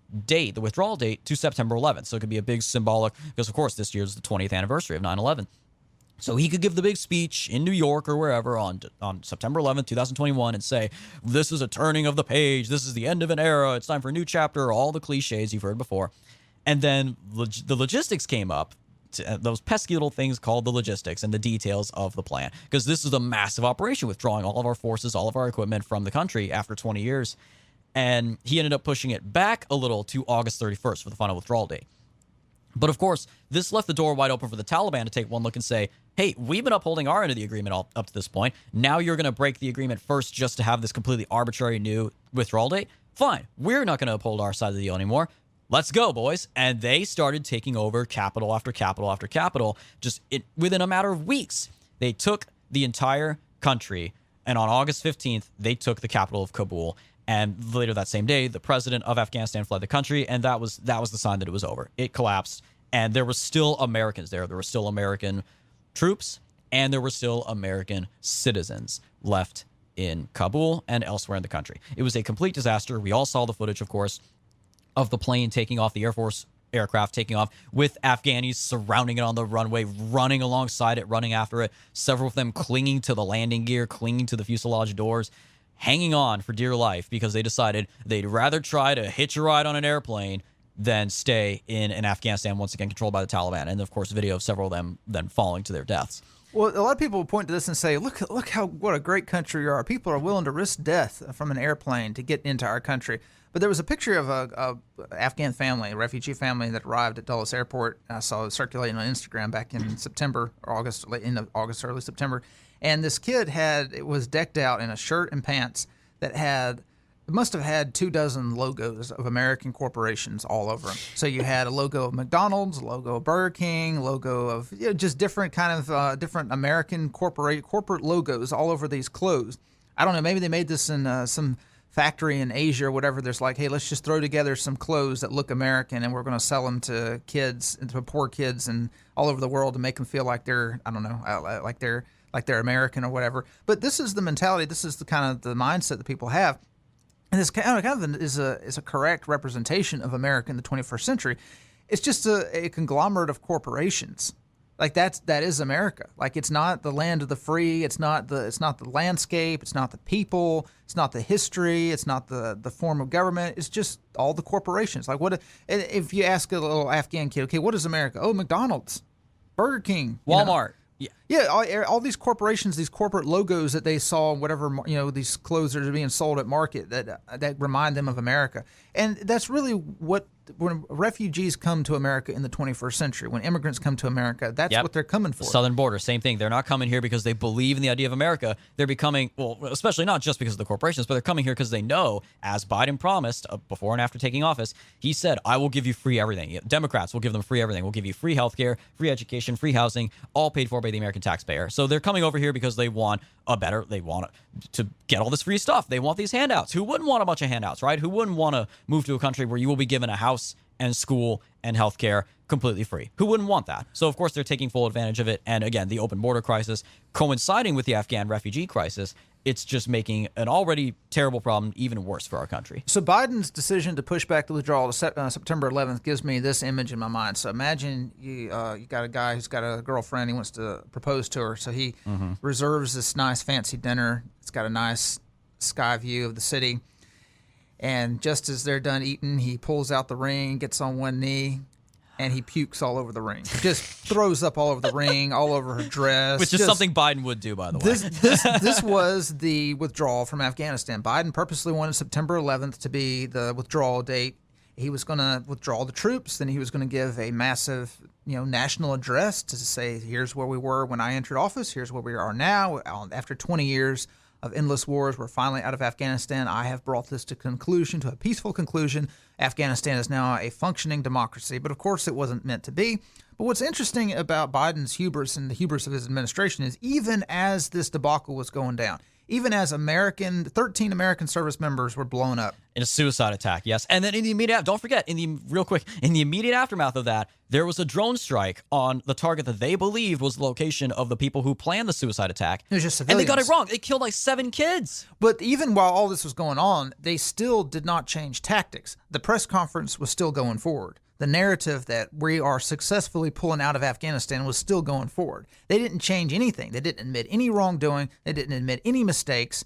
withdrawal date, to September 11th. So it could be a big symbolic, because of course this year's the 20th anniversary of 9/11. So he could give the big speech in New York or wherever on September 11th, 2021, and say, this is a turning of the page. This is the end of an era. It's time for a new chapter. All the cliches you've heard before. And then the logistics came up, those pesky little things called the logistics and the details of the plan. Because this is a massive operation, withdrawing all of our forces, all of our equipment from the country after 20 years. And he ended up pushing it back a little to August 31st for the final withdrawal date. But of course, this left the door wide open for the Taliban to take one look and say, hey, we've been upholding our end of the agreement all up to this point. Now you're going to break the agreement first just to have this completely arbitrary new withdrawal date? Fine. We're not going to uphold our side of the deal anymore. Let's go, boys. And they started taking over capital after capital after capital within a matter of weeks. They took the entire country, and on August 15th, they took the capital of Kabul. And later that same day, the president of Afghanistan fled the country, and that was the sign that it was over. It collapsed, and there were still Americans there. There were still American troops, and there were still American citizens left in Kabul and elsewhere in the country. It was a complete disaster. We all saw the footage, of course, of the plane taking off, the Air Force aircraft taking off with Afghanis surrounding it on the runway, running alongside it, running after it, several of them clinging to the landing gear, clinging to the fuselage doors, hanging on for dear life because they decided they'd rather try to hitch a ride on an airplane than stay in Afghanistan, once again controlled by the Taliban. And, of course, video of several of them then falling to their deaths. Well, a lot of people will point to this and say, look what a great country you are. People are willing to risk death from an airplane to get into our country. But there was a picture of a Afghan family, a refugee family that arrived at Dulles Airport. I saw it circulating on Instagram back in September or August, end of August, early September. And this kid was decked out in a shirt and pants that had must have had 24 logos of American corporations all over them. So you had a logo of McDonald's, a logo of Burger King, a logo of just different kind of different American corporate logos all over these clothes. I don't know. Maybe they made this in some factory in Asia or whatever. There's like, hey, let's just throw together some clothes that look American, and we're going to sell them to kids, to poor kids, and all over the world to make them feel like they're, I don't know, like they're American or whatever. But this is the mentality. This is the kind of the mindset that people have. And this kind of is a correct representation of America in the 21st century. It's just a conglomerate of corporations. Like that is America. Like it's not the land of the free. It's not the landscape. It's not the people. It's not the history. It's not the form of government. It's just all the corporations. Like what if you ask a little Afghan kid, okay, what is America? Oh, McDonald's, Burger King, Walmart. Yeah, all these corporations, these corporate logos that they saw, whatever, these clothes that are being sold at market that remind them of America. And that's really when refugees come to America in the 21st century, when immigrants come to America, that's what they're coming for. Southern border, same thing. They're not coming here because they believe in the idea of America. They're becoming, well, especially not just because of the corporations, but they're coming here because they know, as Biden promised before and after taking office, he said, I will give you free everything. Democrats will give them free everything. We'll give you free healthcare, free education, free housing, all paid for by the American taxpayer. So they're coming over here because they want they want to get all this free stuff. They want these handouts. Who wouldn't want a bunch of handouts, right? Who wouldn't want to move to a country where you will be given a house and school and healthcare completely free? Who wouldn't want that? So, of course, they're taking full advantage of it. And again, the open border crisis coinciding with the Afghan refugee crisis, it's just making an already terrible problem even worse for our country. So Biden's decision to push back the withdrawal to September 11th gives me this image in my mind. So imagine you got a guy who's got a girlfriend. He wants to propose to her. So he reserves this nice fancy dinner. It's got a nice sky view of the city. And just as they're done eating, he pulls out the ring, gets on one knee, and he pukes all over the ring. Just throws up all over the ring, all over her dress. Which is something Biden would do, by the way. This was the withdrawal from Afghanistan. Biden purposely wanted September 11th to be the withdrawal date. He was going to withdraw the troops. Then he was going to give a massive, national address to say, here's where we were when I entered office. Here's where we are now. After 20 years of endless wars, we're finally out of Afghanistan. I have brought this to a peaceful conclusion. Afghanistan is now a functioning democracy. But of course, it wasn't meant to be. But what's interesting about Biden's hubris and the hubris of his administration is even as this debacle was going down, even as 13 American service members were blown up. In a suicide attack, yes. And then in the immediate, don't forget, in the immediate aftermath of that, there was a drone strike on the target that they believed was the location of the people who planned the suicide attack. It was just civilians. And they got it wrong. They killed like 7 kids. But even while all this was going on, they still did not change tactics. The press conference was still going forward. The narrative that we are successfully pulling out of Afghanistan was still going forward. They didn't change anything. They didn't admit any wrongdoing. They didn't admit any mistakes.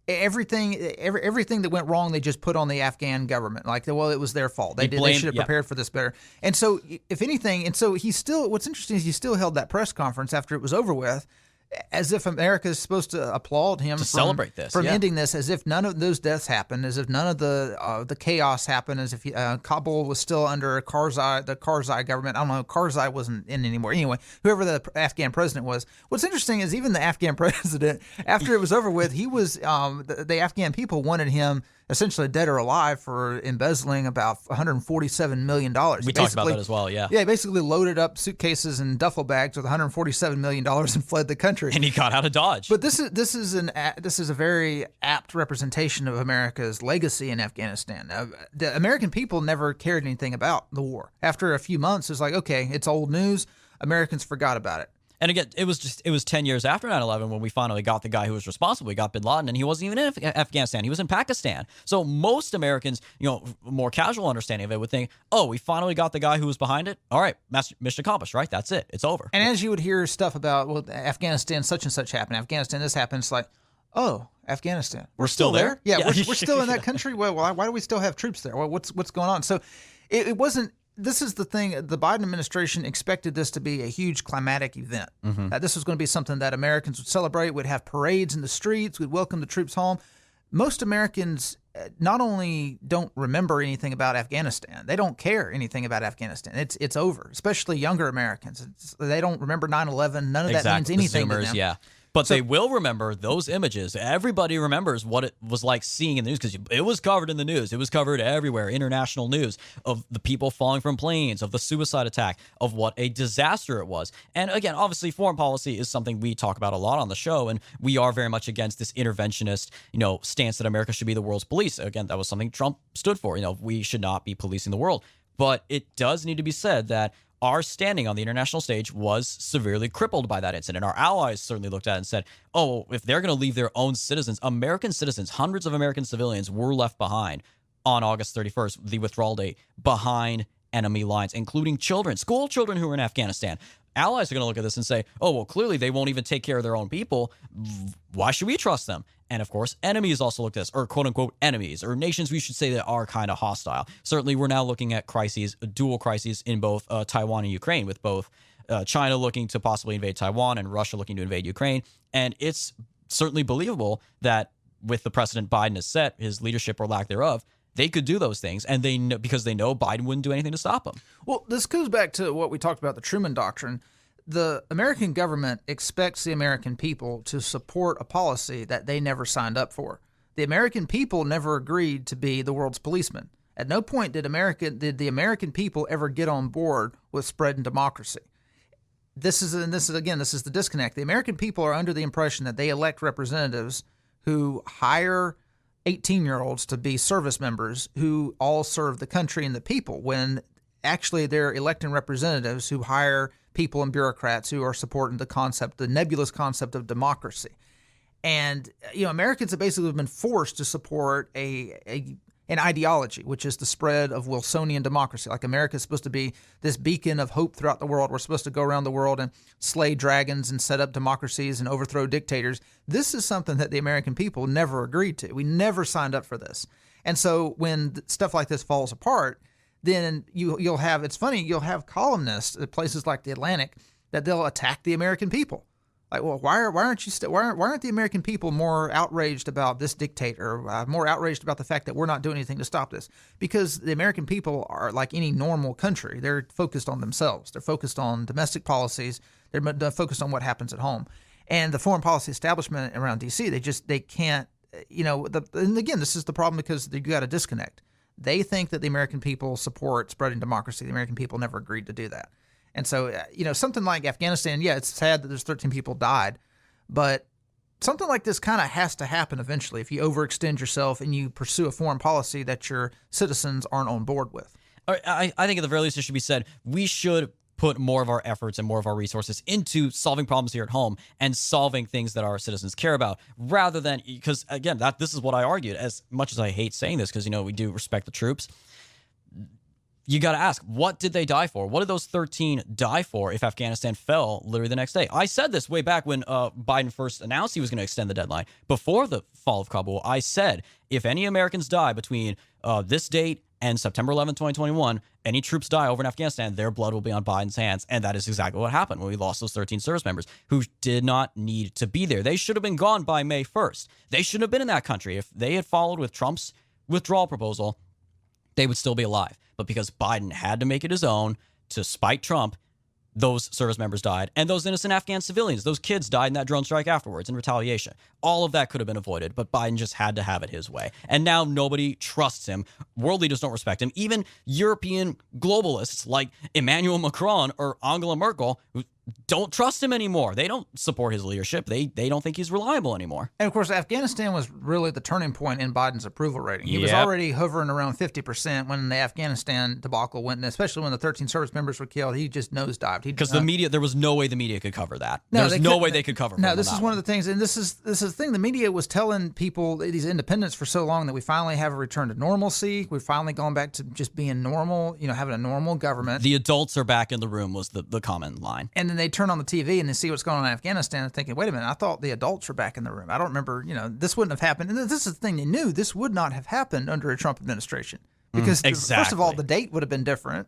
Everything that went wrong, they just put on the Afghan government. Like, well, it was their fault. They should have prepared for this better. And so, if anything, what's interesting is he still held that press conference after it was over with, as if America is supposed to applaud him to celebrate this, from ending this, as if none of those deaths happened, as if none of the chaos happened, as if Kabul was still under the Karzai government. I don't know, Karzai wasn't in anymore. Anyway, whoever the Afghan president was. What's interesting is even the Afghan president, after it was over with, he was the Afghan people wanted him essentially dead or alive for embezzling about $147 million. We talked about that as well, yeah. Yeah, he basically loaded up suitcases and duffel bags with $147 million and fled the country. And he got out of Dodge. But this is a very apt representation of America's legacy in Afghanistan. The American people never cared anything about the war. After a few months, it's like, okay, it's old news. Americans forgot about it. And again, it was 10 years after 9/11 when we finally got the guy who was responsible. We got bin Laden, and he wasn't even in Afghanistan. He was in Pakistan. So most Americans, more casual understanding of it would think, oh, we finally got the guy who was behind it. All right, mission accomplished, right? That's it. It's over. And as you would hear stuff about, well, Afghanistan, such and such happened. Afghanistan, this happened. It's like, oh, Afghanistan. We're still there? Yeah, we're still in that country. Well, why do we still have troops there? Well, what's going on? So it wasn't. This is the thing. The Biden administration expected this to be a huge climatic event. This was going to be something that Americans would celebrate. We'd have parades in the streets. We'd welcome the troops home. Most Americans not only don't remember anything about Afghanistan, they don't care anything about Afghanistan. It's over, especially younger Americans. They don't remember 9/11. None of that means anything to them. Yeah. But they will remember those images. Everybody remembers what it was like seeing in the news because it was covered in the news. It was covered everywhere, international news, of the people falling from planes, of the suicide attack, of what a disaster it was. And again, obviously, foreign policy is something we talk about a lot on the show, and we are very much against this interventionist, stance that America should be the world's police. Again, that was something Trump stood for. We should not be policing the world. But it does need to be said that our standing on the international stage was severely crippled by that incident. Our allies certainly looked at it and said, oh, if they're going to leave their own citizens, American citizens, hundreds of American civilians were left behind on August 31st, the withdrawal date, behind enemy lines, including children, school children who were in Afghanistan. Allies are going to look at this and say, oh, well, clearly they won't even take care of their own people. Why should we trust them? And of course, enemies also look at this, or quote unquote enemies, or nations we should say that are kind of hostile. Certainly, we're now looking at crises, dual crises in both Taiwan and Ukraine, with both China looking to possibly invade Taiwan and Russia looking to invade Ukraine. And it's certainly believable that with the precedent Biden has set, his leadership or lack thereof, they could do those things, and they know, because they know Biden wouldn't do anything to stop them. Well, this goes back to what we talked about, the Truman Doctrine. The American government expects the American people to support a policy that they never signed up for. The American people never agreed to be the world's policemen. At no point did the American people ever get on board with spreading democracy. This is the disconnect. The American people are under the impression that they elect representatives who hire 18-year-olds to be service members who all serve the country and the people, when actually they're electing representatives who hire people and bureaucrats who are supporting the nebulous concept of democracy. And Americans have basically been forced to support an ideology, which is the spread of Wilsonian democracy. Like, America is supposed to be this beacon of hope throughout the world. We're supposed to go around the world and slay dragons and set up democracies and overthrow dictators. This is something that the American people never agreed to. We never signed up for this. And so when stuff like this falls apart, then you'll have columnists at places like The Atlantic that they'll attack the American people. Like, well, why aren't the American people more outraged about this dictator, more outraged about the fact that we're not doing anything to stop this? Because the American people are like any normal country. They're focused on themselves. They're focused on domestic policies. They're focused on what happens at home. And the foreign policy establishment around D.C., they can't, and again, this is the problem, because you got a disconnect. They think that the American people support spreading democracy. The American people never agreed to do that. And so, something like Afghanistan, yeah, it's sad that there's 13 people died, but something like this kind of has to happen eventually if you overextend yourself and you pursue a foreign policy that your citizens aren't on board with. I think at the very least it should be said, we should put more of our efforts and more of our resources into solving problems here at home and solving things that our citizens care about, rather than, because again, this is what I argued, as much as I hate saying this, because we do respect the troops. You got to ask, what did they die for? What did those 13 die for if Afghanistan fell literally the next day? I said this way back when Biden first announced he was going to extend the deadline. Before the fall of Kabul, I said, if any Americans die between this date and September 11, 2021, any troops die over in Afghanistan, their blood will be on Biden's hands. And that is exactly what happened when we lost those 13 service members who did not need to be there. They should have been gone by May 1st. They shouldn't have been in that country. If they had followed with Trump's withdrawal proposal, they would still be alive. But because Biden had to make it his own to spite Trump, those service members died. And those innocent Afghan civilians, those kids died in that drone strike afterwards in retaliation. All of that could have been avoided, but Biden just had to have it his way. And now nobody trusts him. World leaders don't respect him. Even European globalists like Emmanuel Macron or Angela Merkel, who don't trust him anymore. They don't support his leadership. They don't think he's reliable anymore. And of course, Afghanistan was really the turning point in Biden's approval rating. He was already hovering around 50% when the Afghanistan debacle went, and especially when the 13 service members were killed. He just nosedived. Because the media, there was no way the media could cover that. There's no way they could cover. No, this is one of the things, and this is the thing. The media was telling people, these independents, for so long that we finally have a return to normalcy. We've finally gone back to just being normal, having a normal government. The adults are back in the room was the common line. And then they turn on the TV and they see what's going on in Afghanistan and thinking, wait a minute, I thought the adults were back in the room. I don't remember, this wouldn't have happened. And this is the thing, they knew this would not have happened under a Trump administration. Because first of all, the date would have been different.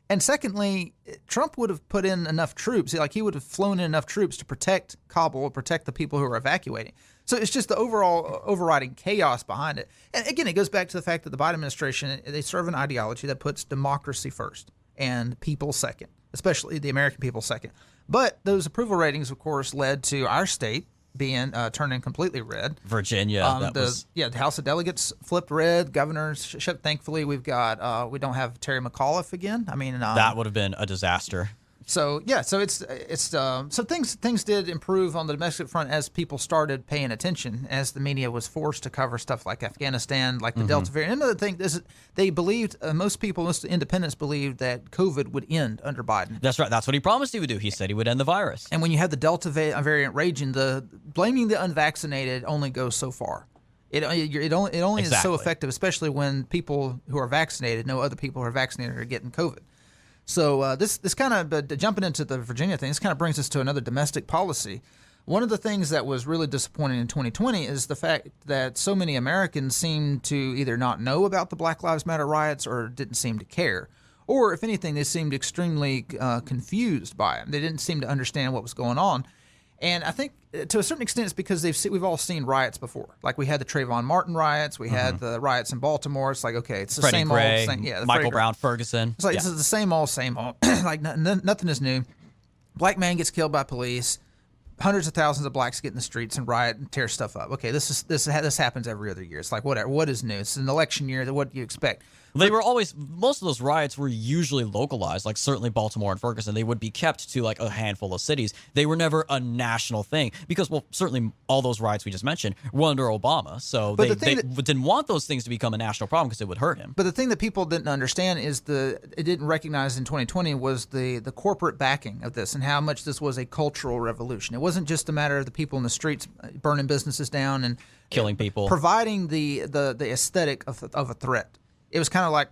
And secondly, Trump would have put in enough troops, like he would have flown in enough troops to protect Kabul, protect the people who are evacuating. So it's just the overall overriding chaos behind it. And again, it goes back to the fact that the Biden administration, they serve an ideology that puts democracy first and people second, especially the American people second. But those approval ratings, of course, led to our state being turning completely red. Virginia, the House of Delegates flipped red. Governors thankfully we don't have Terry Mcauliffe again. I mean, that would have been a disaster. So things did improve on the domestic front as people started paying attention, as the media was forced to cover stuff like Afghanistan, like the Delta variant. Another thing is they believed most independents believed that COVID would end under Biden. That's right. That's what he promised he would do. He said he would end the virus. And when you have the Delta variant raging, blaming the unvaccinated only goes so far. It only is so effective, especially when people who are vaccinated know other people who are vaccinated are getting COVID. So this kind of jumping into the Virginia thing, this kind of brings us to another domestic policy. One of the things that was really disappointing in 2020 is the fact that so many Americans seem to either not know about the Black Lives Matter riots or didn't seem to care. Or, if anything, they seemed extremely confused by them. They didn't seem to understand what was going on. And I think to a certain extent it's because we've all seen riots before. Like we had the Trayvon Martin riots, we had the riots in Baltimore. It's like, okay, it's the Freddie same Gray, old, same, Michael Brown Ferguson. It's like this is the same old. Like nothing is new. Black man gets killed by police. Hundreds of thousands of blacks get in the streets and riot and tear stuff up. Okay, this happens every other year. It's like whatever. What is new? It's an election year. What do you expect? Most of those riots were usually localized, like certainly Baltimore and Ferguson. They would be kept to like a handful of cities. They were never a national thing because, well, certainly all those riots we just mentioned were under Obama. So they didn't want those things to become a national problem because it would hurt him. But the thing that people didn't understand is it didn't recognize in 2020 was the corporate backing of this and how much this was a cultural revolution. It wasn't just a matter of the people in the streets burning businesses down and killing people, providing the aesthetic of a threat. It was kind of like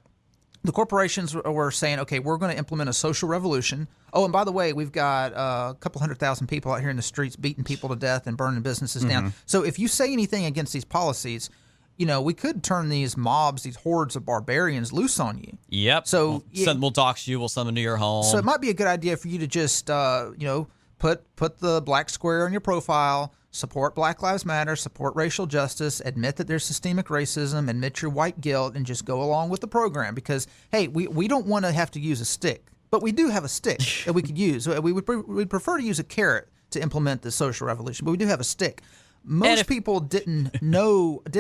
the corporations were saying, okay, we're going to implement a social revolution. Oh, and by the way, we've got a couple 100,000 people out here in the streets beating people to death and burning businesses down. So if you say anything against these policies, we could turn these mobs, these hordes of barbarians loose on you. Yep. So we'll dox you. We'll send them to your home. So it might be a good idea for you to just, put the black square on your profile, support Black Lives Matter, support racial justice, admit that there's systemic racism, admit your white guilt, and just go along with the program. Because, hey, we don't want to have to use a stick, but we do have a stick that we could use. We'd prefer to use a carrot to implement the social revolution, but we do have a stick. Most people didn't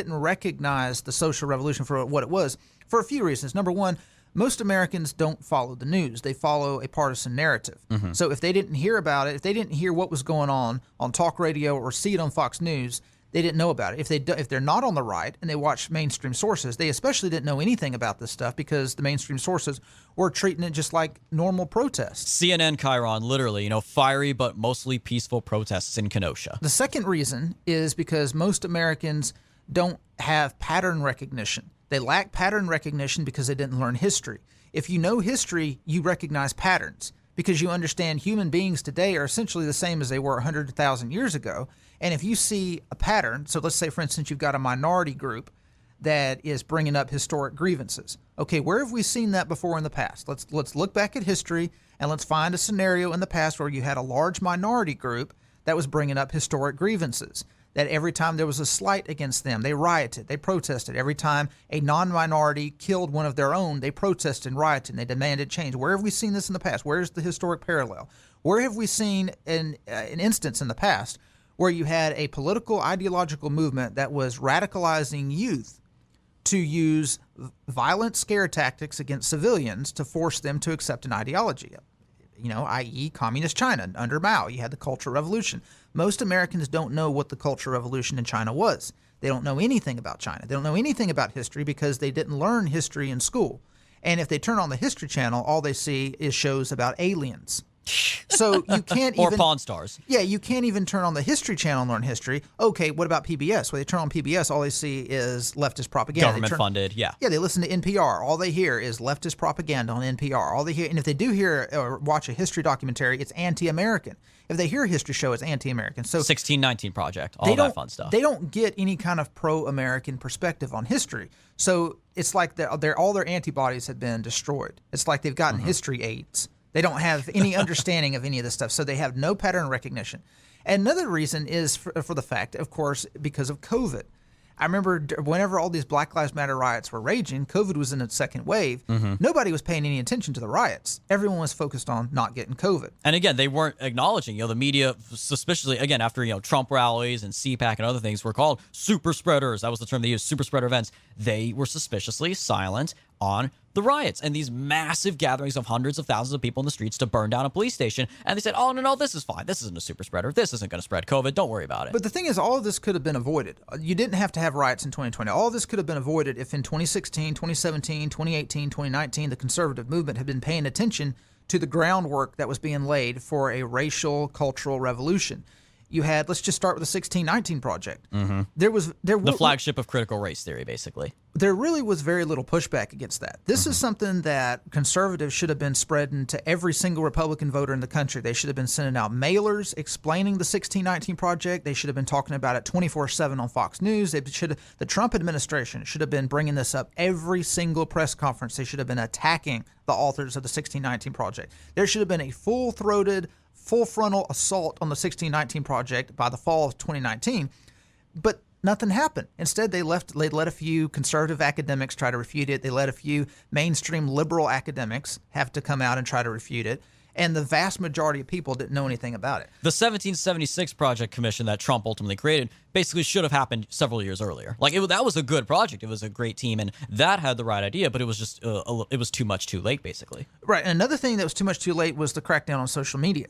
recognize the social revolution for what it was for a few reasons. Number one, most Americans don't follow the news. They follow a partisan narrative. So if they didn't hear about it, if they didn't hear what was going on talk radio or see it on Fox News, they didn't know about it. If they're not on the right and they watch mainstream sources, they especially didn't know anything about this stuff because the mainstream sources were treating it just like normal protests. CNN Chiron, literally, fiery but mostly peaceful protests in Kenosha. The second reason is because most Americans don't have pattern recognition. They lack pattern recognition because they didn't learn history. If you know history, you recognize patterns because you understand human beings today are essentially the same as they were 100,000 years ago. And if you see a pattern, so let's say, for instance, you've got a minority group that is bringing up historic grievances. Okay, where have we seen that before in the past? Let's look back at history and let's find a scenario in the past where you had a large minority group that was bringing up historic grievances. That every time there was a slight against them, they rioted, they protested. Every time a non-minority killed one of their own, they protested and rioted, and they demanded change. Where have we seen this in the past? Where's the historic parallel? Where have we seen an instance in the past where you had a political ideological movement that was radicalizing youth to use violent scare tactics against civilians to force them to accept an ideology? I.e. Communist China. Under Mao, you had the Cultural Revolution. Most Americans don't know what the Cultural Revolution in China was. They don't know anything about China. They don't know anything about history because they didn't learn history in school. And if they turn on the History Channel, all they see is shows about aliens. So you can't even... Or Pawn Stars. Yeah, you can't even turn on the History Channel and learn history. Okay, what about PBS? When they turn on PBS, all they see is leftist propaganda. Government-funded, yeah. Yeah, they listen to NPR. All they hear is leftist propaganda on NPR. All they hear, and if they do hear or watch a history documentary, it's anti-American. If they hear a history show, it's anti-American. So 1619 Project, all that fun stuff. They don't get any kind of pro-American perspective on history. So it's like all their antibodies have been destroyed. It's like they've gotten history AIDS. They don't have any understanding of any of this stuff, so they have no pattern recognition. And another reason is for the fact, of course, because of COVID. I remember whenever all these Black Lives Matter riots were raging, COVID was in its second wave. Nobody was paying any attention to the riots. Everyone was focused on not getting COVID. And again, they weren't acknowledging, the media suspiciously, again, after, Trump rallies and CPAC and other things were called super spreaders. That was the term they used, super spreader events. They were suspiciously silent on the riots and these massive gatherings of hundreds of thousands of people in the streets to burn down a police station. And they said, oh, no, this is fine. This isn't a super spreader. This isn't going to spread COVID. Don't worry about it. But the thing is, all of this could have been avoided. You didn't have to have riots in 2020. All of this could have been avoided if in 2016, 2017, 2018, 2019, the conservative movement had been paying attention to the groundwork that was being laid for a racial, cultural revolution. You had, let's just start with the 1619 Project. The flagship of critical race theory, basically. There really was very little pushback against that. This is something that conservatives should have been spreading to every single Republican voter in the country. They should have been sending out mailers explaining the 1619 Project. They should have been talking about it 24/7 on Fox News. The Trump administration should have been bringing this up every single press conference. They should have been attacking the authors of the 1619 Project. There should have been a full-throated, full-frontal assault on the 1619 Project by the fall of 2019, but nothing happened. Instead, they let a few conservative academics try to refute it. They let a few mainstream liberal academics have to come out and try to refute it, and the vast majority of people didn't know anything about it. The 1776 Project Commission that Trump ultimately created basically should have happened several years earlier. That was a good project. It was a great team, and that had the right idea, but it was just it was too much too late, basically. Right, and another thing that was too much too late was the crackdown on social media.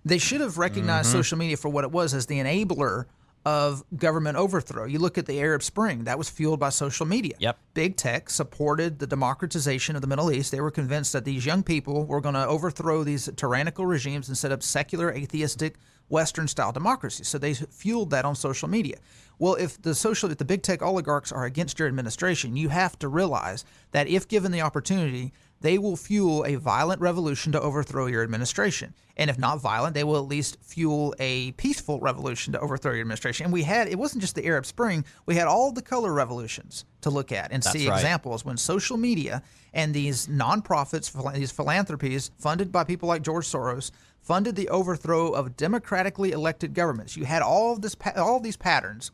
They should have recognized social media for what it was, as the enabler of government overthrow. You look at the Arab Spring, that was fueled by social media. Yep. Big tech supported the democratization of the Middle East. They were convinced that these young people were going to overthrow these tyrannical regimes and set up secular, atheistic, Western-style democracies. So they fueled that on social media. Well, if the big tech oligarchs are against your administration, you have to realize that if given the opportunity, they will fuel a violent revolution to overthrow your administration. And if not violent, they will at least fuel a peaceful revolution to overthrow your administration. And it wasn't just the Arab Spring, we had all the color revolutions to look at and see examples when social media and these nonprofits, these philanthropies funded by people like George Soros, funded the overthrow of democratically elected governments. You had all these patterns,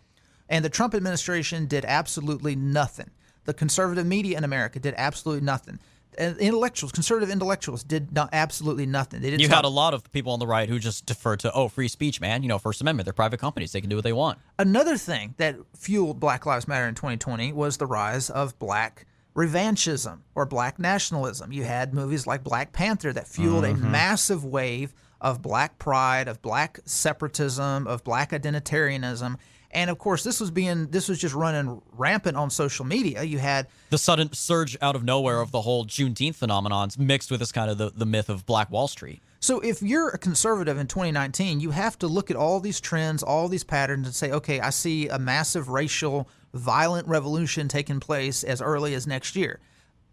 and the Trump administration did absolutely nothing. The conservative media in America did absolutely nothing. Conservative intellectuals did absolutely nothing. They didn't. You had a lot of people on the right who just deferred to, free speech, man. First Amendment. They're private companies. They can do what they want. Another thing that fueled Black Lives Matter in 2020 was the rise of black revanchism or black nationalism. You had movies like Black Panther that fueled a massive wave of black pride, of black separatism, of black identitarianism. And of course, this was just running rampant on social media. You had the sudden surge out of nowhere of the whole Juneteenth phenomenon mixed with this kind of the myth of Black Wall Street. So if you're a conservative in 2019, you have to look at all these trends, all these patterns, and say, okay, I see a massive racial, violent revolution taking place as early as next year.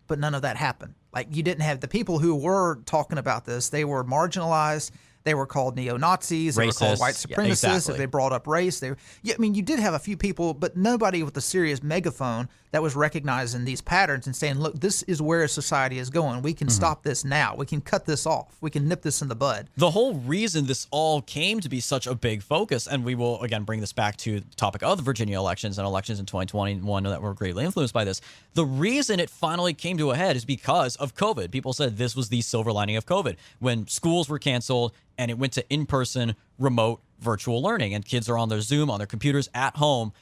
But none of that happened. You didn't have the people who were talking about this. They were marginalized. They were called neo-Nazis. They were called white supremacists. Yeah, exactly. If they brought up race, you did have a few people, but nobody with a serious megaphone that was recognizing these patterns and saying, look, this is where society is going. We can stop this now. We can cut this off. We can nip this in the bud. The whole reason this all came to be such a big focus, and we will, again, bring this back to the topic of the Virginia elections and elections in 2021 that were greatly influenced by this. The reason it finally came to a head is because of COVID. People said this was the silver lining of COVID. When schools were canceled and it went to in-person, remote, virtual learning, and kids are on their Zoom, on their computers at home,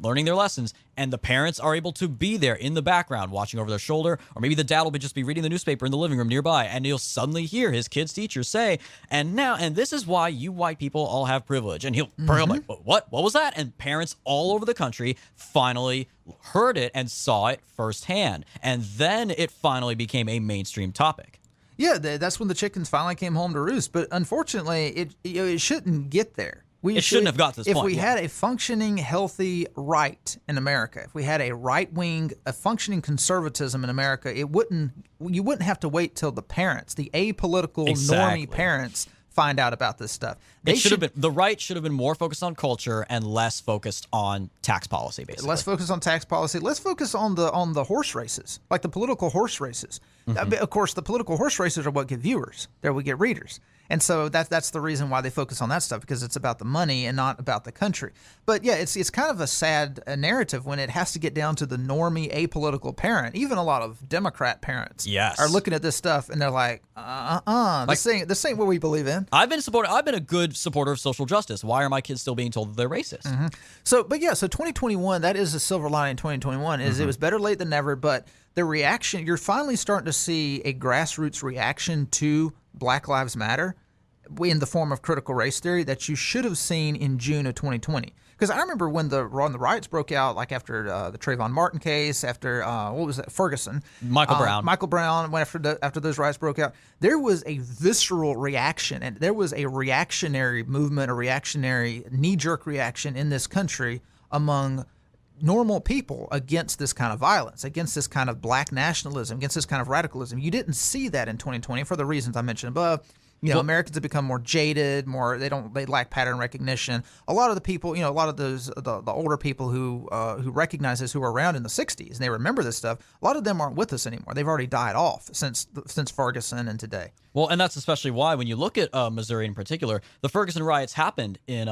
learning their lessons, and the parents are able to be there in the background watching over their shoulder, or maybe the dad will just be reading the newspaper in the living room nearby, and you'll suddenly hear his kid's teacher say, and this is why you white people all have privilege. And he'll like, what was that? And parents all over the country finally heard it and saw it firsthand, and then it finally became a mainstream topic. Yeah, that's when the chickens finally came home to roost. But unfortunately, it shouldn't get there. It shouldn't have got to this point. If we had a functioning, healthy right in America, if we had a right-wing, a functioning conservatism in America, you wouldn't have to wait till the parents, the apolitical, normie parents, find out about this stuff. The right should have been more focused on culture and less focused on tax policy, basically. Less focused on tax policy. Let's focus on the horse races, like the political horse races. Of course, the political horse races are what get viewers. They're what get readers. And so that's the reason why they focus on that stuff, because it's about the money and not about the country. But yeah, it's kind of a sad narrative when it has to get down to the normie apolitical parent. Even a lot of Democrat parents are looking at this stuff and they're like, this ain't what we believe in. I've been a good supporter of social justice. Why are my kids still being told that they're racist? Mm-hmm. So 2021, that is a silver lining in 2021, is it was better late than never, but the reaction, you're finally starting to see a grassroots reaction to Black Lives Matter in the form of critical race theory that you should have seen in June of 2020. Because I remember when the riots broke out, like after the Trayvon Martin case, after what was that, Ferguson, Michael Brown, when after those riots broke out, there was a visceral reaction, and there was a reactionary movement, a reactionary knee-jerk reaction in this country among normal people against this kind of violence, against this kind of black nationalism, against this kind of radicalism. You didn't see that in 2020 for the reasons I mentioned above. Americans have become more jaded, they lack pattern recognition. A lot of the people, a lot of those the older people who recognize this, who were around in the 60s, and they remember this stuff, a lot of them aren't with us anymore. They've already died off since Ferguson and today. Well, and that's especially why when you look at Missouri in particular, the Ferguson riots happened in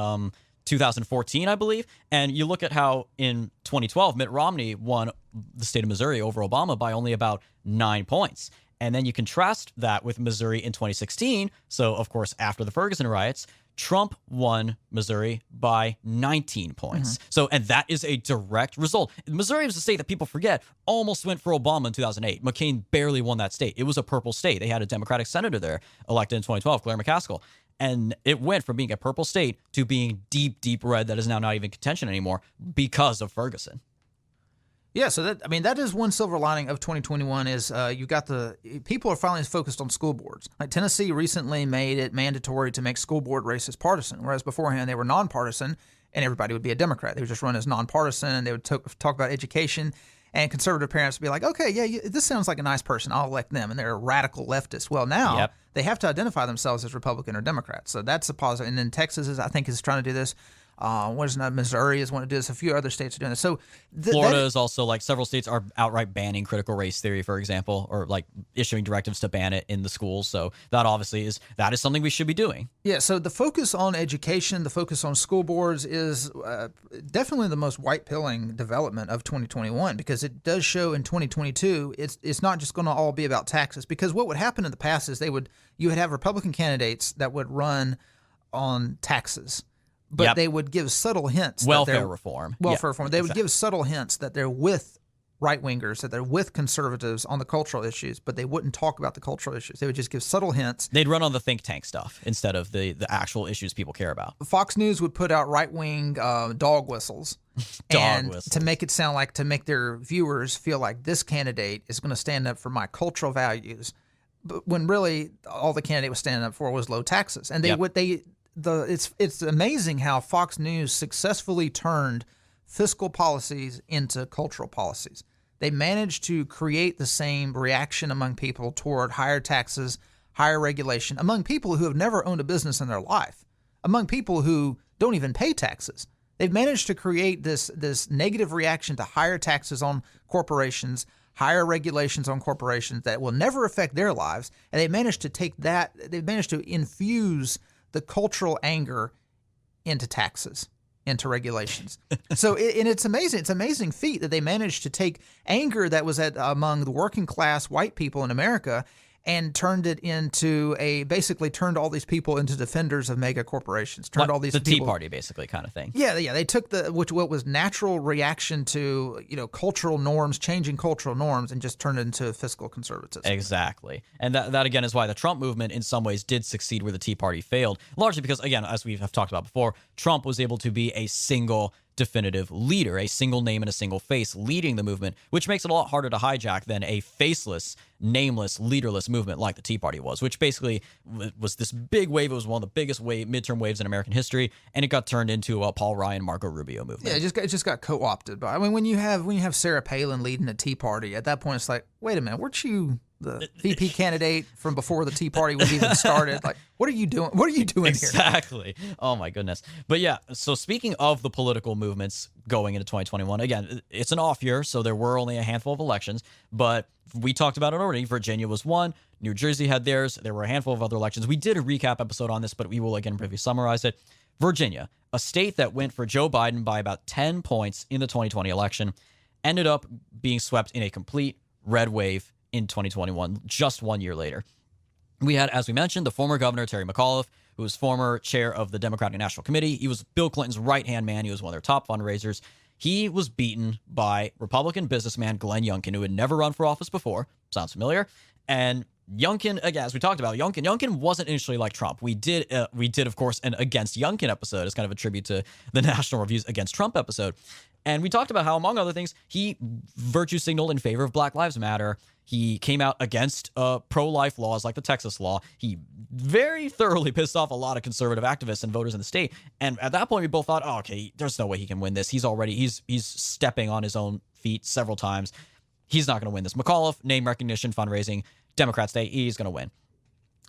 2014, I believe, and you look at how in 2012 Mitt Romney won the state of Missouri over Obama by only about 9 points. And then you contrast that with Missouri in 2016. So, of course, after the Ferguson riots, Trump won Missouri by 19 points. So, and that is a direct result. Missouri was a state that people forget almost went for Obama in 2008. McCain barely won that state. It was a purple state. They had a Democratic senator there elected in 2012, Claire McCaskill. And it went from being a purple state to being deep, deep red that is now not even contention anymore because of Ferguson. Yeah, so that is one silver lining of 2021 is you got people are finally focused on school boards. Like Tennessee recently made it mandatory to make school board races partisan, whereas beforehand they were nonpartisan and everybody would be a Democrat. They would just run as nonpartisan and they would talk about education, and conservative parents would be like, okay, yeah, this sounds like a nice person, I'll elect them, and they're a radical leftist. Well, now they have to identify themselves as Republican or Democrat, so that's a positive. And then Texas is trying to do this. Missouri is one to do this. A few other states are doing this. So Florida is also, like, several states are outright banning critical race theory, for example, or like issuing directives to ban it in the schools. So that obviously is something we should be doing. Yeah. So the focus on education, the focus on school boards is definitely the most white pilling development of 2021, because it does show in 2022 it's not just going to all be about taxes. Because what would happen in the past is you would have Republican candidates that would run on taxes. But they would give subtle hints. Welfare reform. They would give subtle hints that they're with right-wingers, that they're with conservatives on the cultural issues, but they wouldn't talk about the cultural issues. They would just give subtle hints. They'd run on the think tank stuff instead of the actual issues people care about. Fox News would put out right-wing dog whistles. To make it sound like, to make their viewers feel like this candidate is going to stand up for my cultural values, but when really all the candidate was standing up for was low taxes. And it's amazing how Fox News successfully turned fiscal policies into cultural policies. They managed to create the same reaction among people toward higher taxes, higher regulation, among people who have never owned a business in their life, among people who don't even pay taxes. They've managed to create this negative reaction to higher taxes on corporations, higher regulations on corporations that will never affect their lives, and they've managed to infuse the cultural anger into taxes, into regulations. So, and it's amazing. It's an amazing feat that they managed to take anger that was among the working class white people in America and turned it into basically turned all these people into defenders of mega corporations. Turned all these the people, Tea Party, basically, kind of thing. Yeah. They took what was natural reaction to cultural norms, changing cultural norms, and just turned it into fiscal conservatism. Exactly, and that again is why the Trump movement in some ways did succeed where the Tea Party failed. Largely because, again, as we have talked about before, Trump was able to be a single definitive leader, a single name and a single face leading the movement, which makes it a lot harder to hijack than a faceless, nameless, leaderless movement like the Tea Party was, which basically was this big wave. It was one of the biggest midterm waves in American history, and it got turned into a Paul Ryan, Marco Rubio movement. Yeah, it just got co-opted. But I mean, when you have Sarah Palin leading the Tea Party, at that point it's like, wait a minute, weren't you the VP candidate from before the Tea Party was even started. Like, what are you doing? What are you doing exactly. Here? Oh my goodness. But yeah, so speaking of the political movements going into 2021, again, it's an off year, so there were only a handful of elections, but we talked about it already. Virginia was one. New Jersey had theirs. There were a handful of other elections. We did a recap episode on this, but we will again briefly summarize it. Virginia, a state that went for Joe Biden by about 10 points in the 2020 election, ended up being swept in a complete red wave in 2021, just 1 year later. We had, as we mentioned, the former governor, Terry Mcauliffe, who was former chair of the Democratic National Committee. He was Bill Clinton's right-hand man. He was one of their top fundraisers. He was beaten by Republican businessman Glenn Youngkin, who had never run for office before. Sounds familiar. And Youngkin, again, as we talked about, Youngkin wasn't initially like Trump. We did, of course, an Against Youngkin episode as kind of a tribute to the National Review's Against Trump episode. And we talked about how, among other things, he virtue signaled in favor of Black Lives Matter. He came out against pro-life laws like the Texas law. He very thoroughly pissed off a lot of conservative activists and voters in the state. And at that point, we both thought, oh, okay, there's no way he can win this. He's stepping on his own feet several times. He's not going to win this. Mcauliffe, name recognition, fundraising, Democrats Day, he's going to win.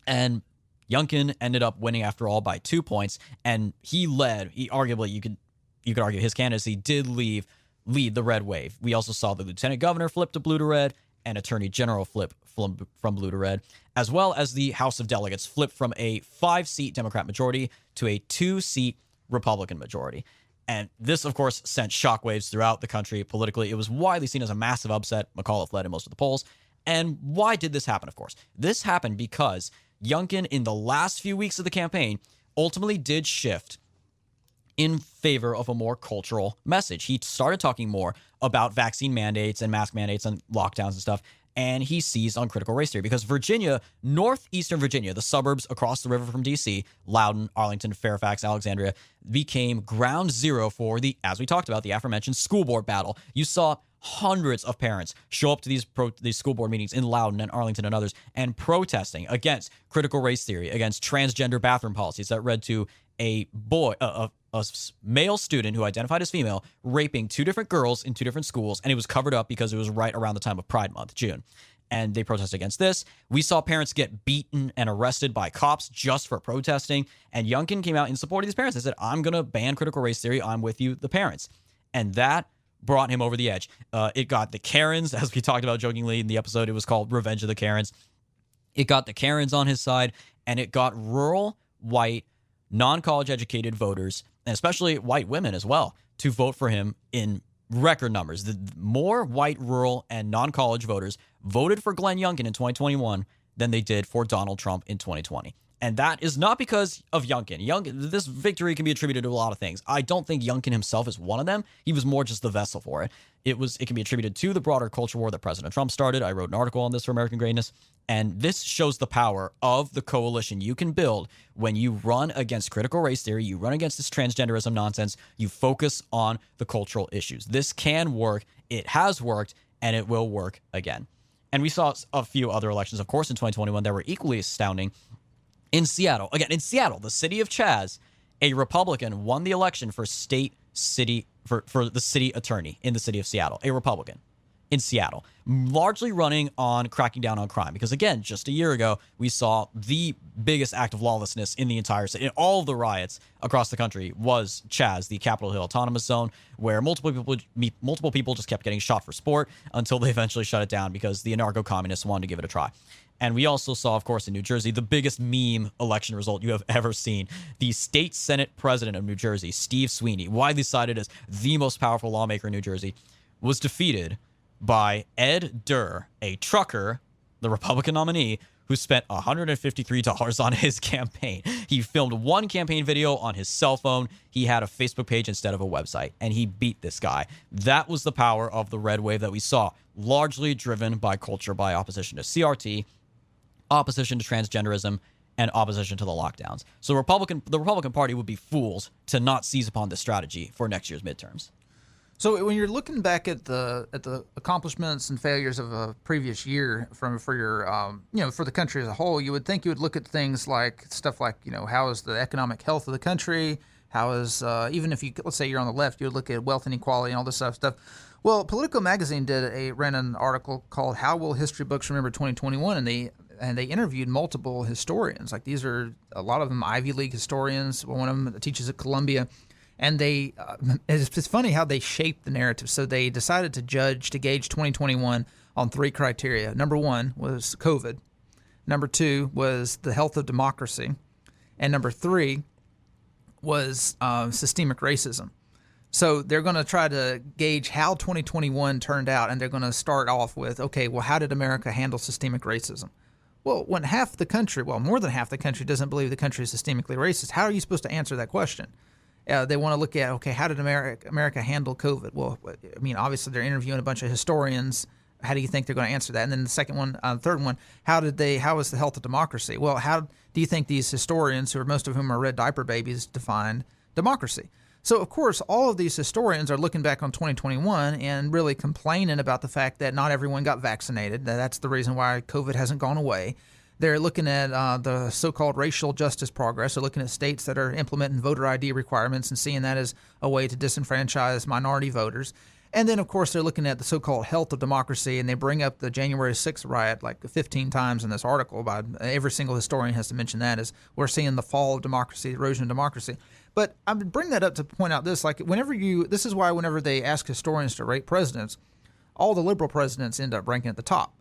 And Youngkin ended up winning after all by 2 points, and he led. Arguably, you could argue his candidacy did lead the red wave. We also saw the lieutenant governor flip to blue to red, and attorney general flip from blue to red, as well as the House of Delegates flip from a 5-seat Democrat majority to a 2-seat Republican majority. And this, of course, sent shockwaves throughout the country politically. It was widely seen as a massive upset. McAuliffe led in most of the polls. And why did this happen, of course? This happened because Youngkin, in the last few weeks of the campaign, ultimately did shift in favor of a more cultural message. He started talking more about vaccine mandates and mask mandates and lockdowns and stuff, and he seized on critical race theory because Virginia, northeastern Virginia, the suburbs across the river from D.C., Loudoun, Arlington, Fairfax, Alexandria, became ground zero for as we talked about, the aforementioned school board battle. You saw hundreds of parents show up to these school board meetings in Loudoun and Arlington and others and protesting against critical race theory, against transgender bathroom policies that led to a male student who identified as female raping 2 different girls in 2 different schools, and it was covered up because it was right around the time of Pride Month, June. And they protested against this. We saw parents get beaten and arrested by cops just for protesting, and Youngkin came out in support of these parents. They said, I'm going to ban critical race theory. I'm with you, the parents. And that brought him over the edge. It got the Karens, as we talked about jokingly in the episode. It was called Revenge of the Karens. It got the Karens on his side, and it got rural, white, non-college educated voters, and especially white women as well, to vote for him in record numbers. The more white, rural, and non-college voters voted for Glenn Youngkin in 2021 than they did for Donald Trump in 2020. And that is not because of Youngkin. This victory can be attributed to a lot of things. I don't think Youngkin himself is one of them. He was more just the vessel for it. It can be attributed to the broader culture war that President Trump started. I wrote an article on this for American Greatness. And this shows the power of the coalition you can build when you run against critical race theory, you run against this transgenderism nonsense, you focus on the cultural issues. This can work. It has worked, and it will work again. And we saw a few other elections, of course, in 2021 that were equally astounding. In Seattle, the city of Chaz, a Republican won the election for the city attorney in the city of Seattle, a Republican in Seattle, largely running on cracking down on crime. Because again, just a year ago, we saw the biggest act of lawlessness in the entire city. In all of the riots across the country was Chaz, the Capitol Hill Autonomous Zone, where multiple people just kept getting shot for sport until they eventually shut it down because the anarcho-communists wanted to give it a try. And we also saw, of course, in New Jersey, the biggest meme election result you have ever seen. The state Senate president of New Jersey, Steve Sweeney, widely cited as the most powerful lawmaker in New Jersey, was defeated by Ed Durr, a trucker, the Republican nominee, who spent $153 on his campaign. He filmed one campaign video on his cell phone. He had a Facebook page instead of a website, and he beat this guy. That was the power of the red wave that we saw, largely driven by culture, by opposition to CRT, opposition to transgenderism, and opposition to the lockdowns. So the Republican Party would be fools to not seize upon this strategy for next year's midterms. So when you're looking back at the accomplishments and failures of a previous year for the country as a whole, you would think you would look at things like stuff like, how is the economic health of the country? How is, even if you, let's say you're on the left, you look at wealth inequality and all this stuff. Well, Politico magazine ran an article called "How Will History Books Remember 2021?" and they interviewed multiple historians. Like, these are a lot of them Ivy League historians. One of them teaches at Columbia, and it's funny how they shaped the narrative. So they decided to gauge 2021 on 3 criteria. Number 1 was COVID. Number 2 was the health of democracy, and number 3 was systemic racism. So they're going to try to gauge how 2021 turned out, and they're going to start off with, okay, well, how did America handle systemic racism? Well, when half the country, more than half the country doesn't believe the country is systemically racist, how are you supposed to answer that question? They want to look at, okay, how did America handle COVID? Well, I mean, obviously they're interviewing a bunch of historians. How do you think they're going to answer that? And then the second one, third one, how was the health of democracy? Well, how do you think these historians, most of whom are red diaper babies, defined democracy? So, of course, all of these historians are looking back on 2021 and really complaining about the fact that not everyone got vaccinated. That's the reason why COVID hasn't gone away. They're looking at the so-called racial justice progress. They're looking at states that are implementing voter ID requirements and seeing that as a way to disenfranchise minority voters. And then, of course, they're looking at the so-called health of democracy, and they bring up the January 6th riot like 15 times in this article. Every single historian has to mention that as we're seeing the fall of democracy, erosion of democracy. But I bring that up to point out this, like this is why whenever they ask historians to rate presidents, all the liberal presidents end up ranking at the top.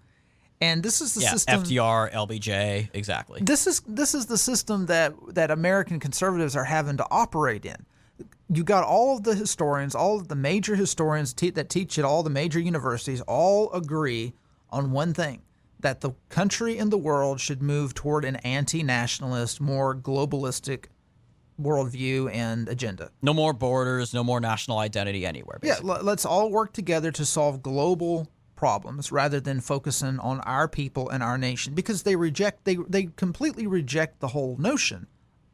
And this is the system. FDR, LBJ, exactly. This is the system that American conservatives are having to operate in. You got all of the historians, all of the major historians that teach at all the major universities, all agree on one thing: that the country and the world should move toward an anti-nationalist, more globalistic worldview and agenda. No more borders, no more national identity anywhere, basically. Yeah, let's all work together to solve global problems rather than focusing on our people and our nation, because they completely reject the whole notion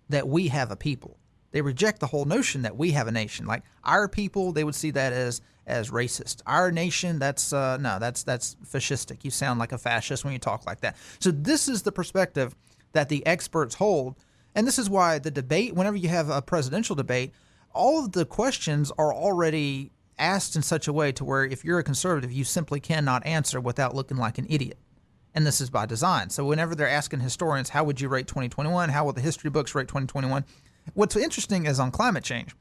that we have a people. They reject the whole notion that we have a nation. Like, our people, they would see that as racist. Our nation, that's fascistic. You sound like a fascist when you talk like that. So this is the perspective that the experts hold. And this is why the debate, whenever you have a presidential debate, all of the questions are already asked in such a way to where if you're a conservative, you simply cannot answer without looking like an idiot. And this is by design. So whenever they're asking historians, how would you rate 2021? How will the history books rate 2021? What's interesting is on climate change.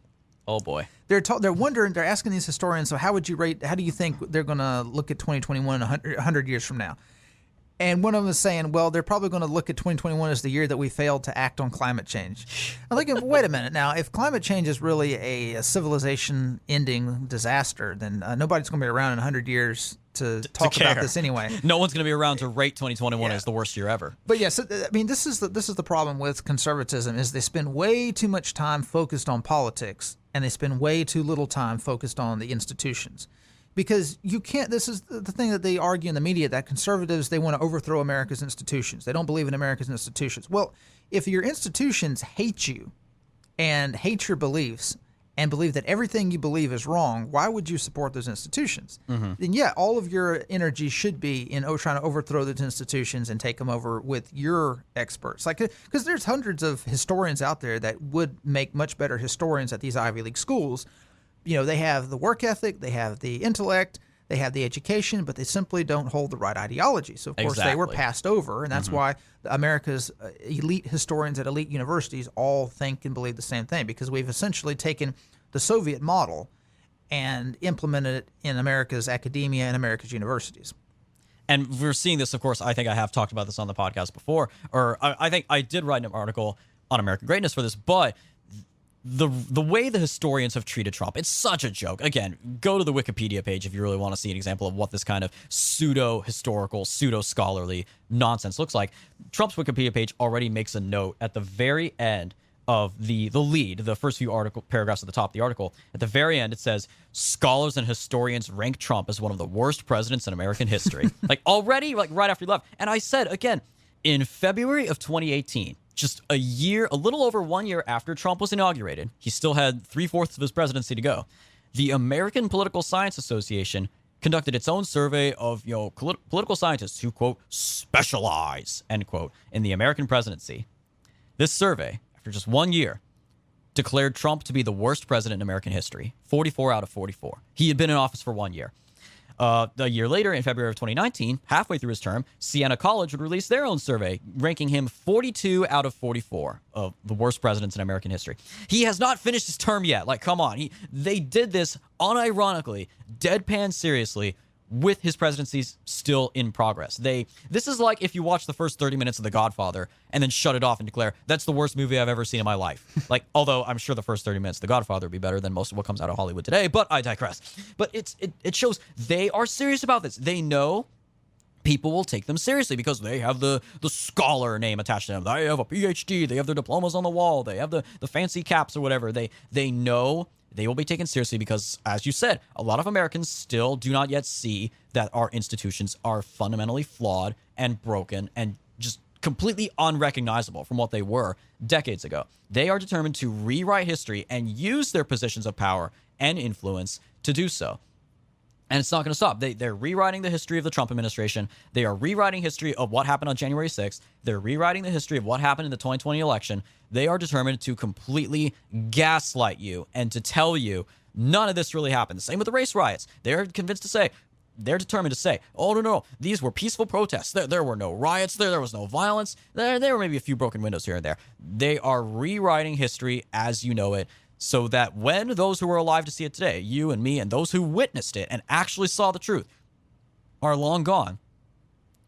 Oh boy. They're wondering, they're asking these historians, so how do you think they're going to look at 2021 100 years from now? And one of them is saying, well, they're probably going to look at 2021 as the year that we failed to act on climate change. I'm thinking, wait a minute now, if climate change is really a civilization-ending disaster, then nobody's going to be around in 100 years to talk about this anyway. No one's going to be around to rate 2021 as the worst year ever. But yes, I mean, this is the problem with conservatism, is they spend way too much time focused on politics, and they spend way too little time focused on the institutions. Because you can't, this is the thing that they argue in the media, that conservatives, they want to overthrow America's institutions. They don't believe in America's institutions. Well, if your institutions hate you and hate your beliefs and believe that everything you believe is wrong, why would you support those institutions? Mm-hmm. Then, yeah, all of your energy should be in trying to overthrow those institutions and take them over with your experts. Like, because there's hundreds of historians out there that would make much better historians at these Ivy League schools. You know, they have the work ethic, they have the intellect, they have the education, but they simply don't hold the right ideology. So, of course, they were passed over, and that's why America's elite historians at elite universities all think and believe the same thing, because we've essentially taken the Soviet model and implemented it in America's academia and America's universities. And we're seeing this, of course, I think I have talked about this on the podcast before, or I think I did write an article on American greatness for this, but the way the historians have treated Trump, it's such a joke. Again, go to the Wikipedia page if you really want to see an example of what this kind of pseudo-historical, pseudo-scholarly nonsense looks like. Trump's Wikipedia page already makes a note at the very end of the lead, the first few paragraphs at the top of the article. At the very end, it says, scholars and historians rank Trump as one of the worst presidents in American history. Like, already, like, right after he left. And I said, again, in February of 2018, just a little over 1 year after Trump was inaugurated, he still had 3/4 of his presidency to go. The American Political Science Association conducted its own survey of, political scientists who, quote, specialize, end quote, in the American presidency. This survey, after just 1 year, declared Trump to be the worst president in American history, 44 out of 44. He had been in office for 1 year. A year later, in February of 2019, halfway through his term, Siena College would release their own survey, ranking him 42 out of 44 of the worst presidents in American history. He has not finished his term yet. Like, come on. They did this unironically, deadpan seriously, with his presidency still in progress. This is like if you watch the first 30 minutes of The Godfather and then shut it off and declare, that's the worst movie I've ever seen in my life. Like, although I'm sure the first 30 minutes of The Godfather would be better than most of what comes out of Hollywood today, but I digress. But it shows they are serious about this. They know people will take them seriously because they have the scholar name attached to them. They have a PhD. They have their diplomas on the wall. They have the fancy caps or whatever. They know they will be taken seriously because, as you said, a lot of Americans still do not yet see that our institutions are fundamentally flawed and broken and just completely unrecognizable from what they were decades ago. They are determined to rewrite history and use their positions of power and influence to do so. And it's not going to stop. They're rewriting the history of the Trump administration. They are rewriting history of what happened on January 6th. They're rewriting the history of what happened in the 2020 election. They are determined to completely gaslight you and to tell you none of this really happened. The same with the race riots. They're determined to say, oh, no, these were peaceful protests. There were no riots. There was no violence. There were maybe a few broken windows here and there. They are rewriting history as you know it, so that when those who are alive to see it today, you and me and those who witnessed it and actually saw the truth, are long gone,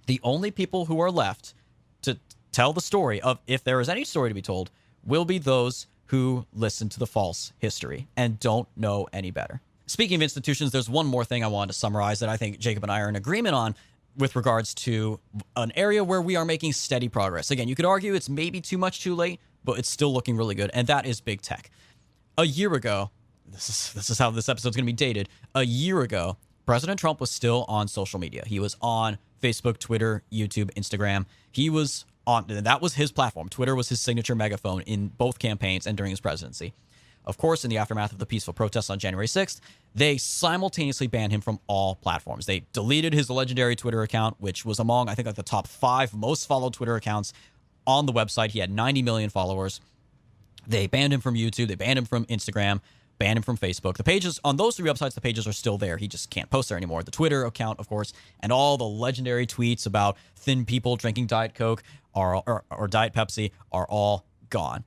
the only people who are left to tell the story of, if there is any story to be told, will be those who listen to the false history and don't know any better. Speaking of institutions, there's one more thing I wanted to summarize that I think Jacob and I are in agreement on with regards to an area where we are making steady progress. Again, you could argue it's maybe too much too late, but it's still looking really good, and that is big tech. A year ago, this is how this episode's going to be dated. A year ago, President Trump was still on social media. He was on Facebook, Twitter, YouTube, Instagram. He was on, that was his platform. Twitter was his signature megaphone in both campaigns and during his presidency. Of course, in the aftermath of the peaceful protests on January 6th, they simultaneously banned him from all platforms. They deleted his legendary Twitter account, which was among, I think, like the top 5 most followed Twitter accounts on the website. He had 90 million followers. They banned him from YouTube. They banned him from Instagram, banned him from Facebook. The pages on those 3 websites, the pages are still there. He just can't post there anymore. The Twitter account, of course, and all the legendary tweets about thin people drinking Diet Coke or Diet Pepsi are all gone.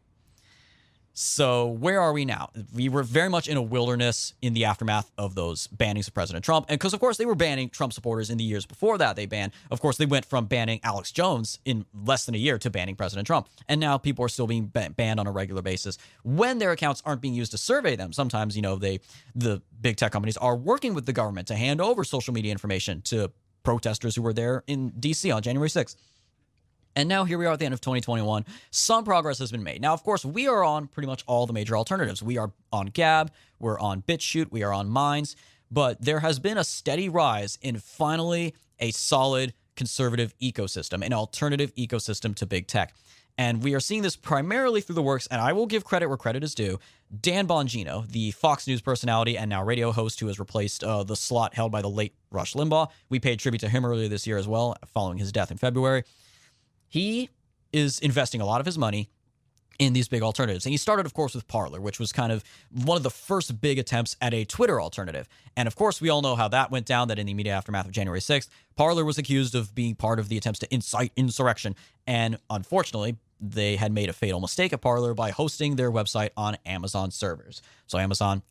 So where are we now? We were very much in a wilderness in the aftermath of those bannings of President Trump. And because, of course, they were banning Trump supporters in the years before that. They went from banning Alex Jones in less than a year to banning President Trump. And now people are still being banned on a regular basis when their accounts aren't being used to survey them. Sometimes, the big tech companies are working with the government to hand over social media information to protesters who were there in D.C. on January 6th. And now here we are at the end of 2021. Some progress has been made. Now, of course, we are on pretty much all the major alternatives. We are on Gab, we're on BitChute, we are on Minds, but there has been a steady rise in finally a solid conservative ecosystem, an alternative ecosystem to big tech. And we are seeing this primarily through the works, and I will give credit where credit is due, Dan Bongino, the Fox News personality and now radio host who has replaced the slot held by the late Rush Limbaugh. We paid tribute to him earlier this year as well, following his death in February. He is investing a lot of his money in these big alternatives. And he started, of course, with Parler, which was kind of one of the first big attempts at a Twitter alternative. And, of course, we all know how that went down, that in the immediate aftermath of January 6th, Parler was accused of being part of the attempts to incite insurrection. And, unfortunately, they had made a fatal mistake at Parler by hosting their website on Amazon servers. So Amazon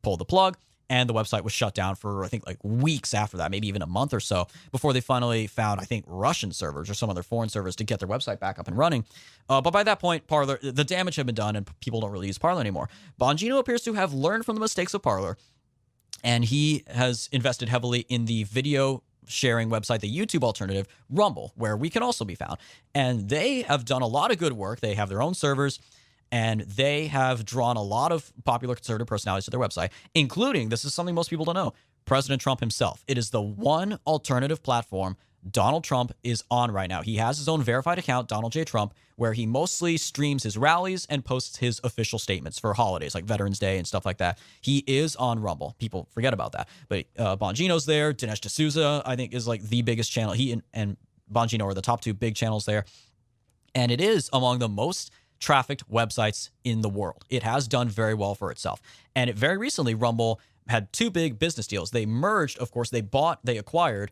pulled the plug, and the website was shut down for, I think, like weeks after that, maybe even a month or so, before they finally found, I think, Russian servers or some other foreign servers to get their website back up and running. But by that point, Parler, the damage had been done, and people don't really use Parler anymore. Bongino appears to have learned from the mistakes of Parler, and he has invested heavily in the video sharing website, the YouTube alternative, Rumble, where we can also be found. And they have done a lot of good work. They have their own servers, and they have drawn a lot of popular conservative personalities to their website, including, this is something most people don't know, President Trump himself. It is the one alternative platform Donald Trump is on right now. He has his own verified account, Donald J. Trump, where he mostly streams his rallies and posts his official statements for holidays like Veterans Day and stuff like that. He is on Rumble. People forget about that. But Bongino's there. Dinesh D'Souza, I think, is like the biggest channel. He and Bongino are the top 2 big channels there. And it is among the most trafficked websites in the world. It has done very well for itself. And very recently, Rumble had two big business deals. They merged, of course, they acquired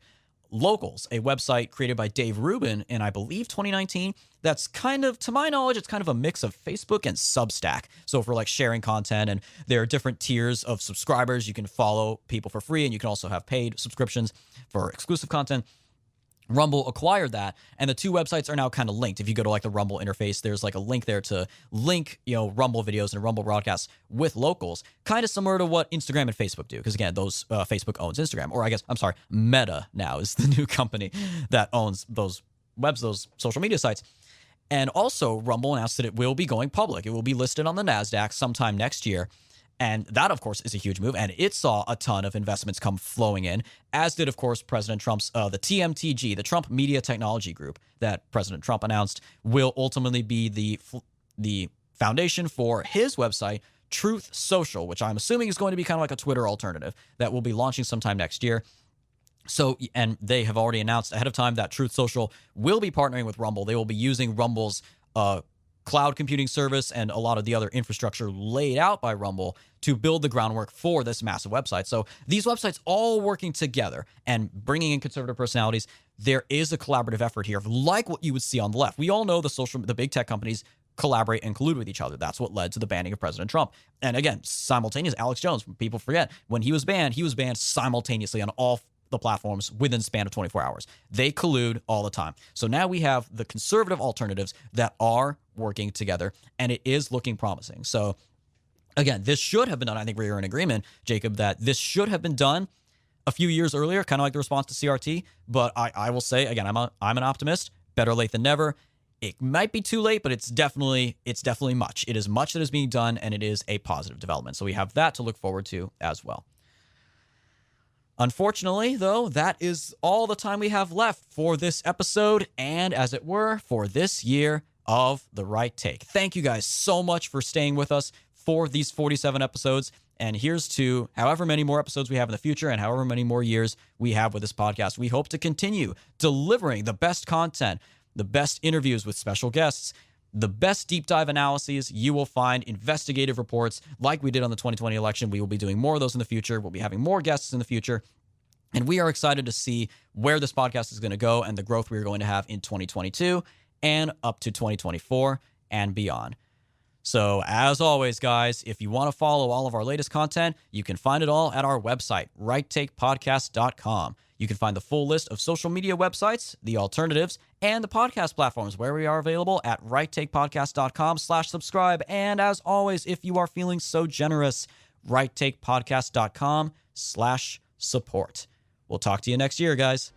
Locals, a website created by Dave Rubin in, I believe, 2019. That's kind of, to my knowledge, it's kind of a mix of Facebook and Substack. So for like sharing content, and there are different tiers of subscribers. You can follow people for free, and you can also have paid subscriptions for exclusive content. Rumble acquired that, and the two websites are now kind of linked. If you go to like the Rumble interface, there's like a link there to link, Rumble videos and Rumble broadcasts with Locals, kind of similar to what Instagram and Facebook do. Because again, Facebook owns Instagram, or Meta now is the new company that owns those social media sites. And also, Rumble announced that it will be going public. It will be listed on the NASDAQ sometime next year. And that, of course, is a huge move. And it saw a ton of investments come flowing in, as did, of course, President Trump's, the TMTG, the Trump Media Technology Group that President Trump announced will ultimately be the foundation for his website, Truth Social, which I'm assuming is going to be kind of like a Twitter alternative that will be launching sometime next year. So, and they have already announced ahead of time that Truth Social will be partnering with Rumble. They will be using Rumble's cloud computing service and a lot of the other infrastructure laid out by Rumble to build the groundwork for this massive website. So these websites all working together and bringing in conservative personalities, there is a collaborative effort here, like what you would see on the left. We all know the big tech companies collaborate and collude with each other. That's what led to the banning of President Trump. And again, simultaneous, Alex Jones, people forget, when he was banned simultaneously on all the platforms within the span of 24 hours. They collude all the time. So now we have the conservative alternatives that are working together, and it is looking promising. So again, this should have been done. I think we're in agreement, Jacob, that this should have been done a few years earlier, kind of like the response to CRT. But I will say, again, I'm an optimist. Better late than never. It might be too late, but it's definitely much. It is much that is being done, and it is a positive development. So we have that to look forward to as well. Unfortunately, though, that is all the time we have left for this episode and, as it were, for this year of The Right Take. Thank you guys so much for staying with us for these 47 episodes. And here's to however many more episodes we have in the future and however many more years we have with this podcast. We hope to continue delivering the best content, the best interviews with special guests, the best deep dive analyses. You will find investigative reports like we did on the 2020 election. We will be doing more of those in the future. We'll be having more guests in the future. And we are excited to see where this podcast is going to go and the growth we are going to have in 2022 and up to 2024 and beyond. So as always, guys, if you want to follow all of our latest content, you can find it all at our website, righttakepodcast.com. You can find the full list of social media websites, the alternatives, and the podcast platforms where we are available at righttakepodcast.com/subscribe. And as always, if you are feeling so generous, righttakepodcast.com/support. We'll talk to you next year, guys.